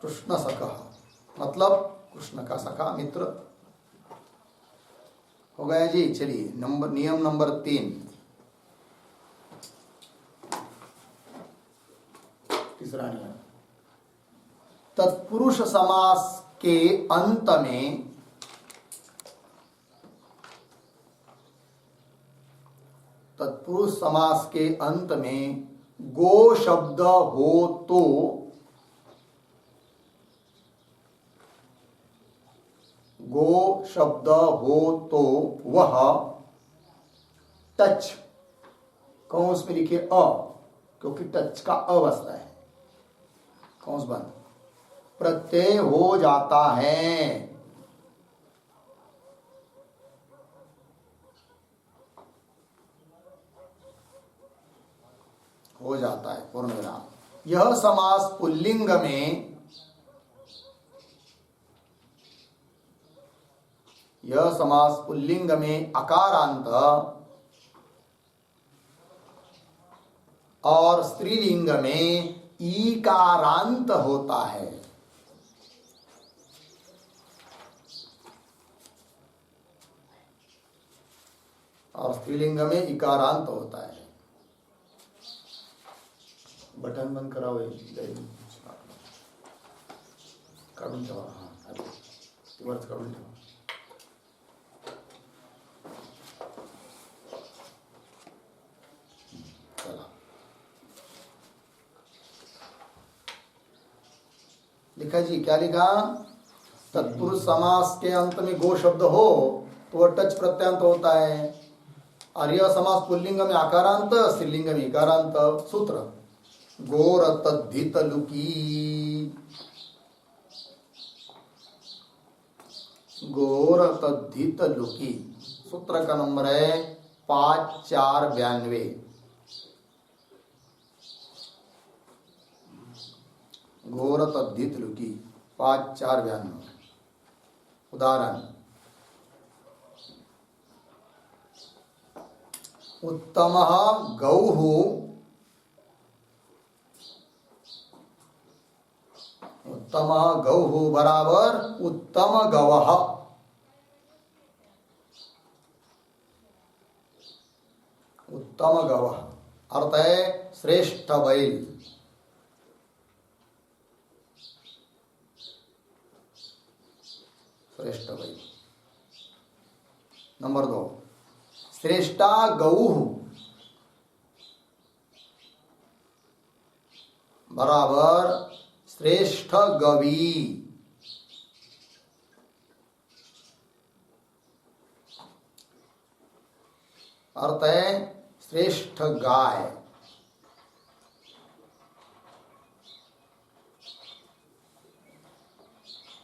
कृष्ण सखः मतलब कृष्ण का सखा मित्र। हो गया जी। चलिए नियम नंबर 3, तीसरा नियम, तत्पुरुष समास के अंत में तत्पुरुष समास के अंत में गो शब्द हो तो वह टच, कौंस में लिखिए अ, क्योंकि टच का अ बसता है, कौंस बंद, प्रत्यय हो जाता है। हो जाता है पूर्ण विराम। यह समास पुल्लिंग में अकारांत और स्त्रीलिंग में ईकारांत होता है। और स्त्रीलिंग में इकारांत होता है। बटन बंद कराओ, काढून ठेवा, हा वरच काढून ठेवा। चला, लिखा जी, क्या लिखा? तत्पुरुष समास के अंत में गो शब्द हो तो वह टच प्रत्यांत होता है, और यह समास पुल्लिंग में आकारांत, स्त्रीलिंग में इकारांत। सूत्र गोर तद्धित लुकी, गोर तद्धित लुकी। सूत्र का नंबर है 5492। घोर तद्धित लुकी 5492। उदाहरण, उत्तमः गौः बराबर उत्तम गवः। उत्तम गवः अर्थ है श्रेष्ठ बैल। श्रेष्ठ बैल। नंबर 2, श्रेष्ठा गौः बराबर श्रेष्ठ गवी। अर्थ है श्रेष्ठ गाय।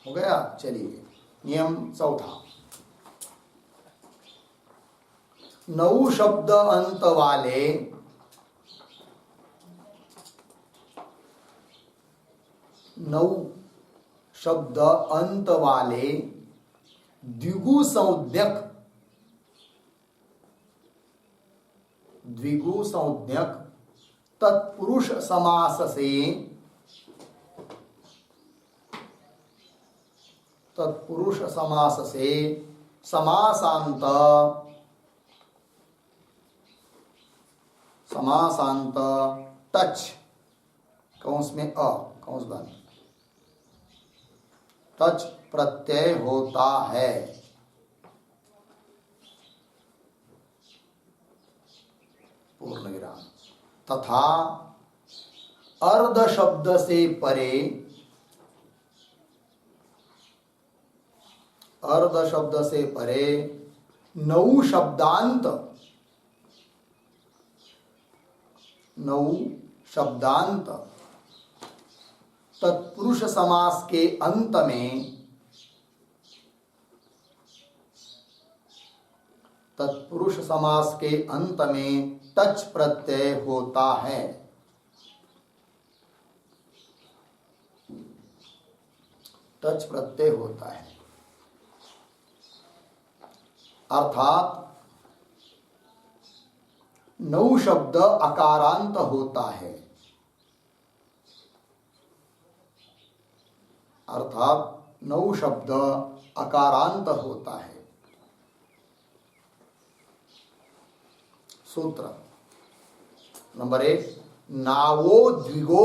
हो गया। चलिए नियम चौथा, 9 शब्द अंत वाले 9 शब्द अंत वाले द्विगु संज्ञक तत्पुरुष समास से समासांत टच, कौंस में अ, कौंस बंद, टच प्रत्यय होता है। पूर्ण विराम। तथा अर्ध शब्द से परे, अर्ध शब्द से परे 9 शब्दांत, 9 शब्दांत तत्पुरुष समास के अंत में, तत्पुरुष समास के अंत में टच प्रत्यय होता है। टच प्रत्यय होता है अर्थात 9 शब्द अकारांत होता है। अर्थात 9 शब्द अकारांत होता है। सूत्र नंबर 1, नावो द्विगो,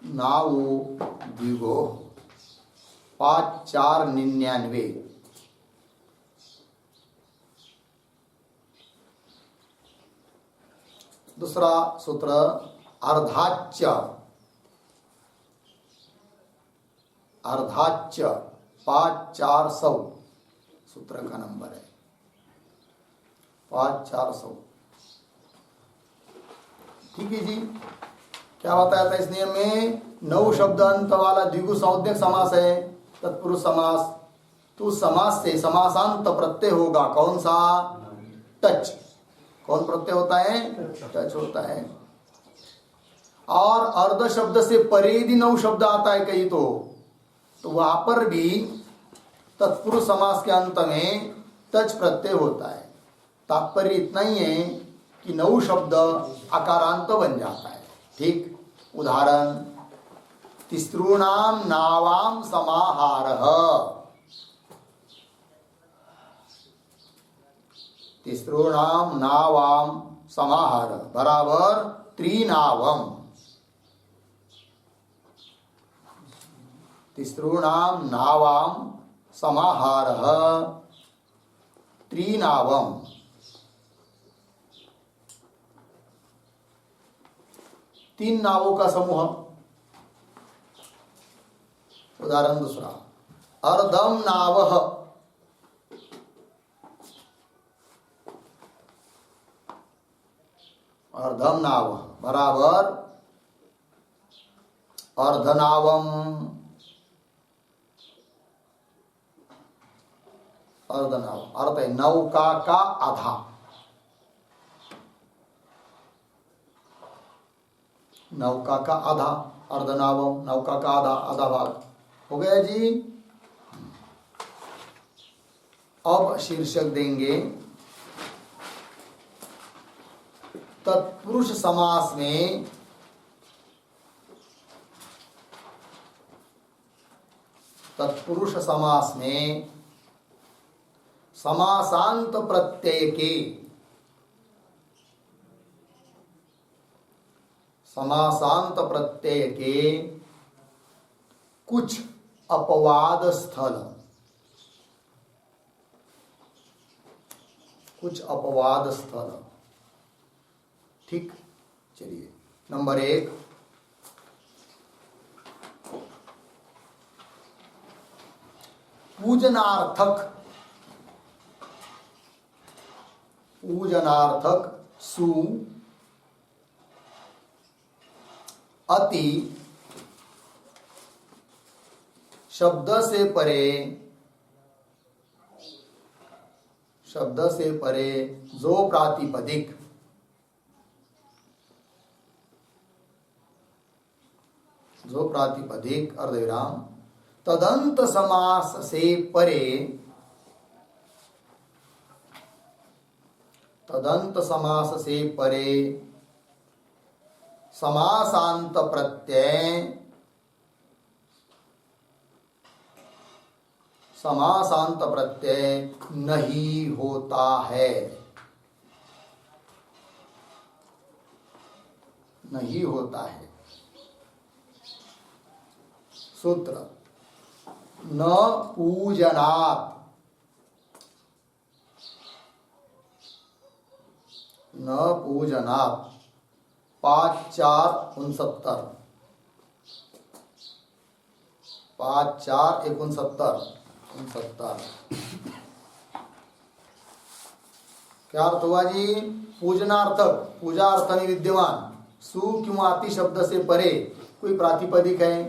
नावो द्विगो 5499। दूसरा सूत्र अर्धाच्य, अर्धाच्य 5400 सूत्र का नंबर है 5400। ठीक है जी। क्या बताया था इस नियम में? 9 शब्द अंत वाला द्विगु संज्ञक समास है तत्पुरुष समास, तो समास से समासांत प्रत्यय होगा कौन सा? टच। कौन प्रत्यय होता है? टच होता है। और अर्ध शब्द से परे यदि 9 शब्द आता है कहीं तो वहां पर भी तत्पुरुष समास के अंत में टच प्रत्यय होता है। तात्पर्य इतना ही है कि 9 शब्द आकारांत बन जाता है। ठीक। उदाहरण, तिसॄणाम नावाम समाहारः, तिसॄणाम नावाम समाहार बराबर त्रिनावम, तिसॄणाम नावाम समाहारः त्रिनावम। तीन नावों का समूह। उदाहरण दूसरा, अर्धम नावः, अर्धम नाव बराबर अर्धनावम, अर्धनाव अर्थ है नौका का आधा, नौका का आधा, अर्धनावम नौका का आधा, आधा भाग हो गया जी। अब शीर्षक देंगे तत्पुरुष समास में तत्पुरुष समास में समासांत प्रत्यय के, समासांत प्रत्यय के कुछ अपवाद स्थल, कुछ अपवाद स्थल। ठीक। चलिए, नंबर 1, पूजनार्थक, पूजनार्थक सु अति शब्द से परे, शब्द से परे जो प्रातिपदिक, जो प्रातिपदिक अर्धविराम तदंत समास से परे, तदंत समास से परे समासांत प्रत्यय, समासांत प्रत्यय नहीं होता है, नहीं होता है। सूत्र, न पूजनात्, न पूजनात् 5469, 5469। क्या अर्थ हुआ जी? पूजनार्थक, पूजा अर्थ में विद्यमान सु किंवा अति शब्द से परे कोई प्रातिपदिक है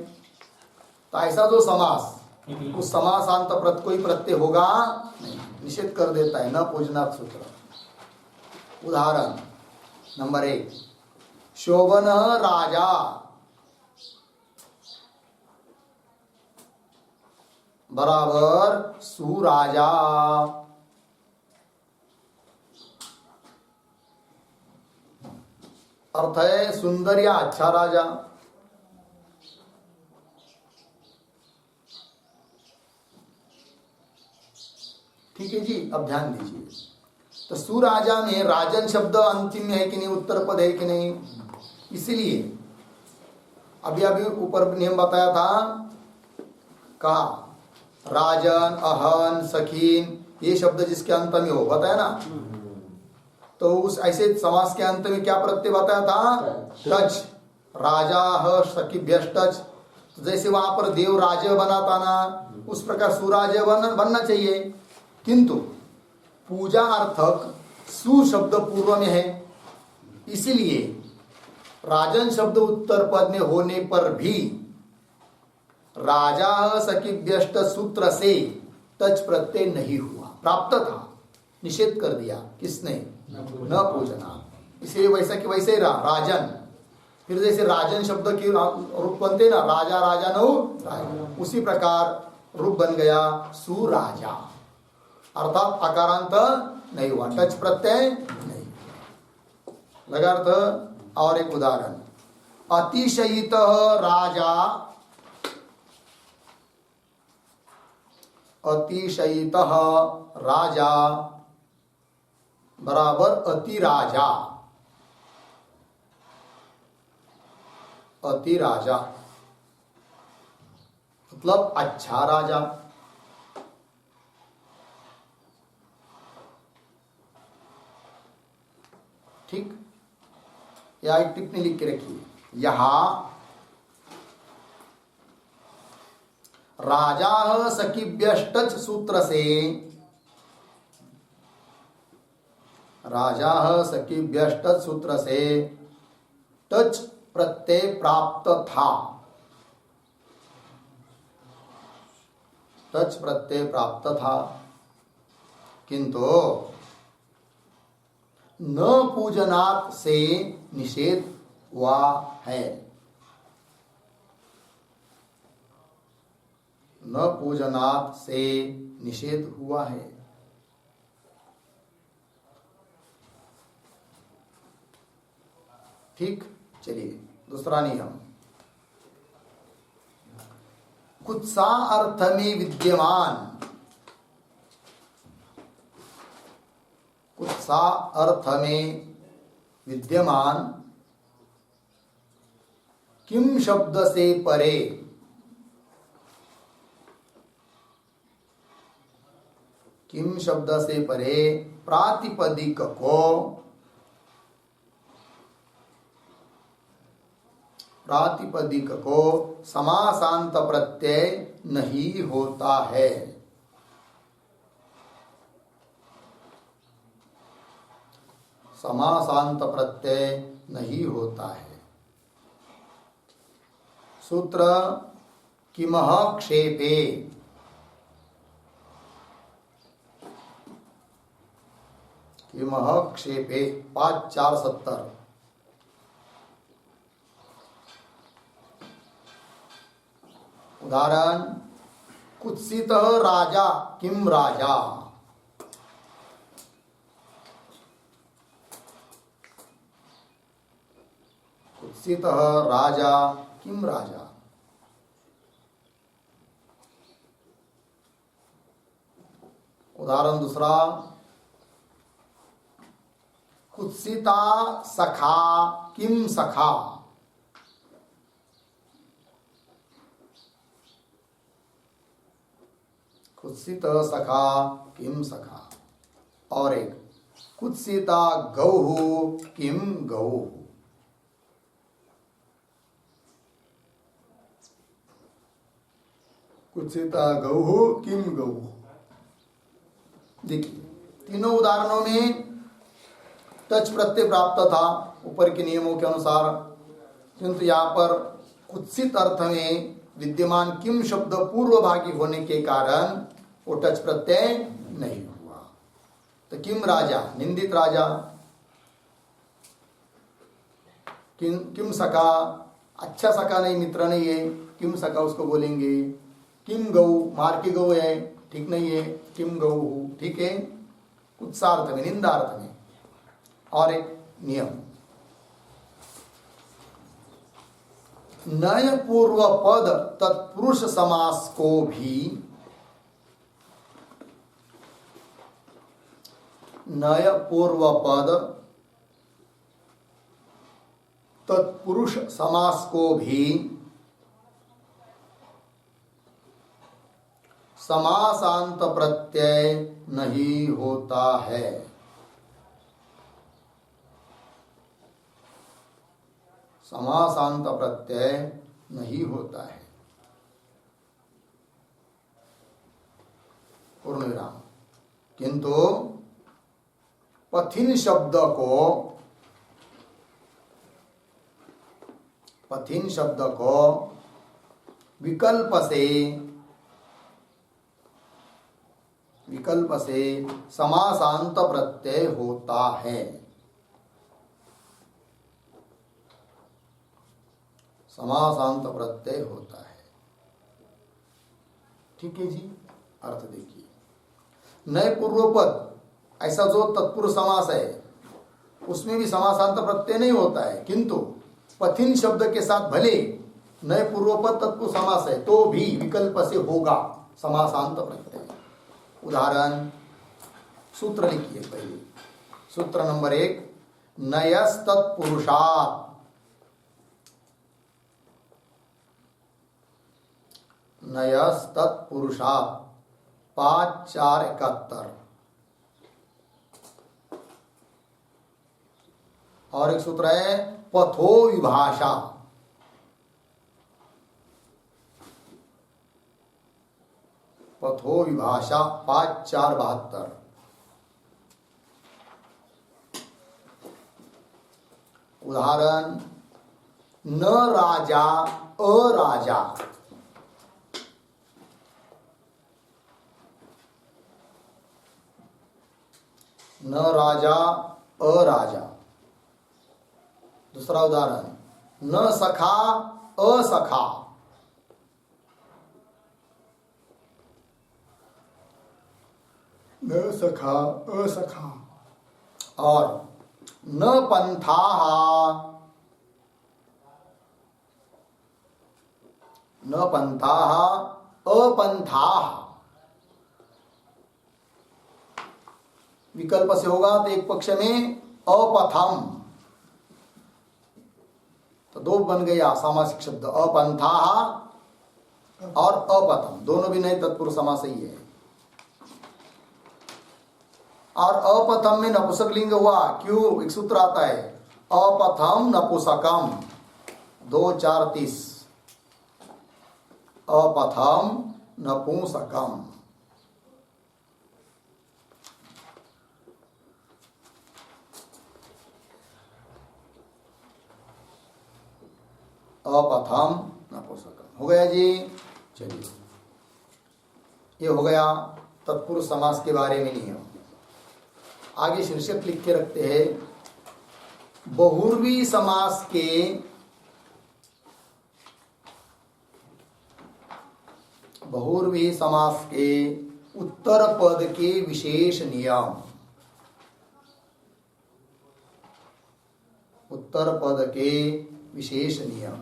तो ऐसा जो समास, उस समासांत कोई प्रत्यय होगा नहीं, निषेध कर देता है। न पूजनात् सूत्र। उदाहरण नंबर 1, शोभन राजा बराबर सुराजा, अर्थ है सुंदर या अच्छा राजा। ठीक है जी, अब ध्यान दीजिए। तो सुराजा में राजन शब्द अंतिम है कि नहीं, उत्तर पद है कि नहीं, इसलिए अभी अभी ऊपर नियम बताया था का राजन, अहन, सखीन, ये शब्द जिसके अंत में हो, बताया ना। तो उस ऐसे समास के अंत में क्या प्रत्यय बताया था, टच, राजा ह सखीभ्यष्टच। तो जैसे वहां पर देव राज बना था ना, उस प्रकार सुराज बनना चाहिए, किंतु पूजा अर्थक सु शब्द पूर्व में है, इसीलिए राजन शब्द उत्तर पद में होने पर भी राजा सखीभ्यष्ट सूत्र से तच प्रत्यय नहीं हुआ, प्राप्त था, निषेध कर दिया किसने, न पूजना, इसलिए वैसा कि वैसे ही रहा राजन। फिर जैसे राजन शब्द की रूप बनते ना, राजा राजा न, उसी प्रकार रूप बन गया सुराजा, अर्थात अकारांत नहीं हुआ, टच प्रत्यय नहीं लगा अर्थ। और एक उदाहरण, अतिशयित राजा, अतिशयित राजा बराबर अति राजा, अति राजा मतलब अच्छा राजा। ठीक, या एक टिप्पणी लिख के रखिए, यहां राजा सखीभ्यष्टच सूत्र से, राजा सखीभ्यष्टच सूत्र से टच प्रत्यय प्राप्त था, टच प्रत्यय प्राप्त था, किंतु न पूजनात् से निषेध हुआ है, न पूजनात् से निषेध हुआ है। ठीक, चलिए दूसरा नियम, कुत्सा अर्थ में विद्यमान, कुत्सा अर्थ में विद्यमान किम शब्द से परे, किम शब्द से परे प्रातिपदिक को, प्रातिपदिक को समासांत प्रत्यय नहीं होता है, समासांत प्रत्यय नहीं होता है। सूत्र किमह क्षेपे, किमह क्षेपे 5-4-70। उदाहरण, कुत्सित राजा किम राजा, कुत्सित राजा किम राजा। उदाहरण दूसरा, कुत्सिता सखा किम सखा, कुत्सित सखा किम सखा। और एक, कुत्सिता गौहु किम गौहु, कुत्सिता गौहु किम गौहु। देखिए तीनों उदाहरणों में टच प्रत्यय प्राप्त था ऊपर के नियमों के अनुसार, किंतु यहाँ पर कुत्सित अर्थ में विद्यमान किम शब्द पूर्वभागी होने के कारण वो टच प्रत्यय नहीं हुआ। तो किम राजा निंदित राजा, किम सखा अच्छा सखा नहीं, मित्र नहीं है, किम सखा उसको बोलेंगे। किम गौ मार की गौ है, ठीक नहीं है, किम गौ ठीक है, कुत्सार्थ में निंदार्थ में। और एक नियम, नय पूर्व पद तत्पुरुष समास को भी नय पूर्व पद तत्पुरुष समास को भी समासांत प्रत्यय नहीं होता है। समासांत प्रत्यय नहीं होता है। पूर्ण विराम। किंतु पथिन शब्द को विकल्प से समासांत प्रत्यय होता है। समासांत प्रत्यय होता है। ठीक है जी। अर्थ देखिए, नए पूर्वपद ऐसा जो तत्पुरुष समास है उसमें भी समासांत प्रत्यय नहीं होता है, किंतु पथिन शब्द के साथ भले नए पूर्वपद तत्पुरुष समास है तो भी विकल्प से होगा समासांत प्रत्यय। उदाहरण सूत्र लिखिए। पहले सूत्र नंबर 1, नयस्तत्पुरुषात्। नयस्तत्पुरुषात् 5 4 71। और एक सूत्र है पथो विभाषा। पथो विभाषा 5 4 72। उदाहरण न राजा अराजा। न राजा अराजा। दूसरा उदाहरण न सखा असखा। न सखा असखा। और न पंथाः। न पंथाः अपंथाः। विकल्प से होगा तो एक पक्ष में अपथम, तो दो बन गया सामासिक शब्द, अपंथाः और अपथम, दोनों भी नए तत्पुरुष समास ही है। और अपथम में नपुंसक लिंग हुआ, क्यों? एक सूत्र आता है अपथम नपुंसकम 2 4 30। अपथम नपुंसकम। अपथम नपुंसकम हो गया जी। चलिए, ये हो गया तत्पुरुष समास के बारे में नियम। आगे शीर्षक लिख के रखते हैं बहुर्वी समास के उत्तर पद के विशेष नियम। उत्तर पद के विशेष नियम।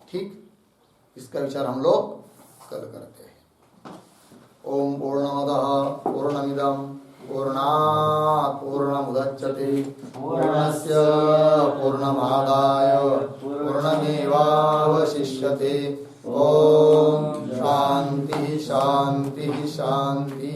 ठीक, इसका विचार हम लोग कल करते हैं। ओम पूर्णमदः पूर्णमिदं पूर्णात् पूर्णमुदच्यते पूर्णस्य पूर्णमादाय पूर्णमेवावशिष्यते। ओम शांति शांति शांति।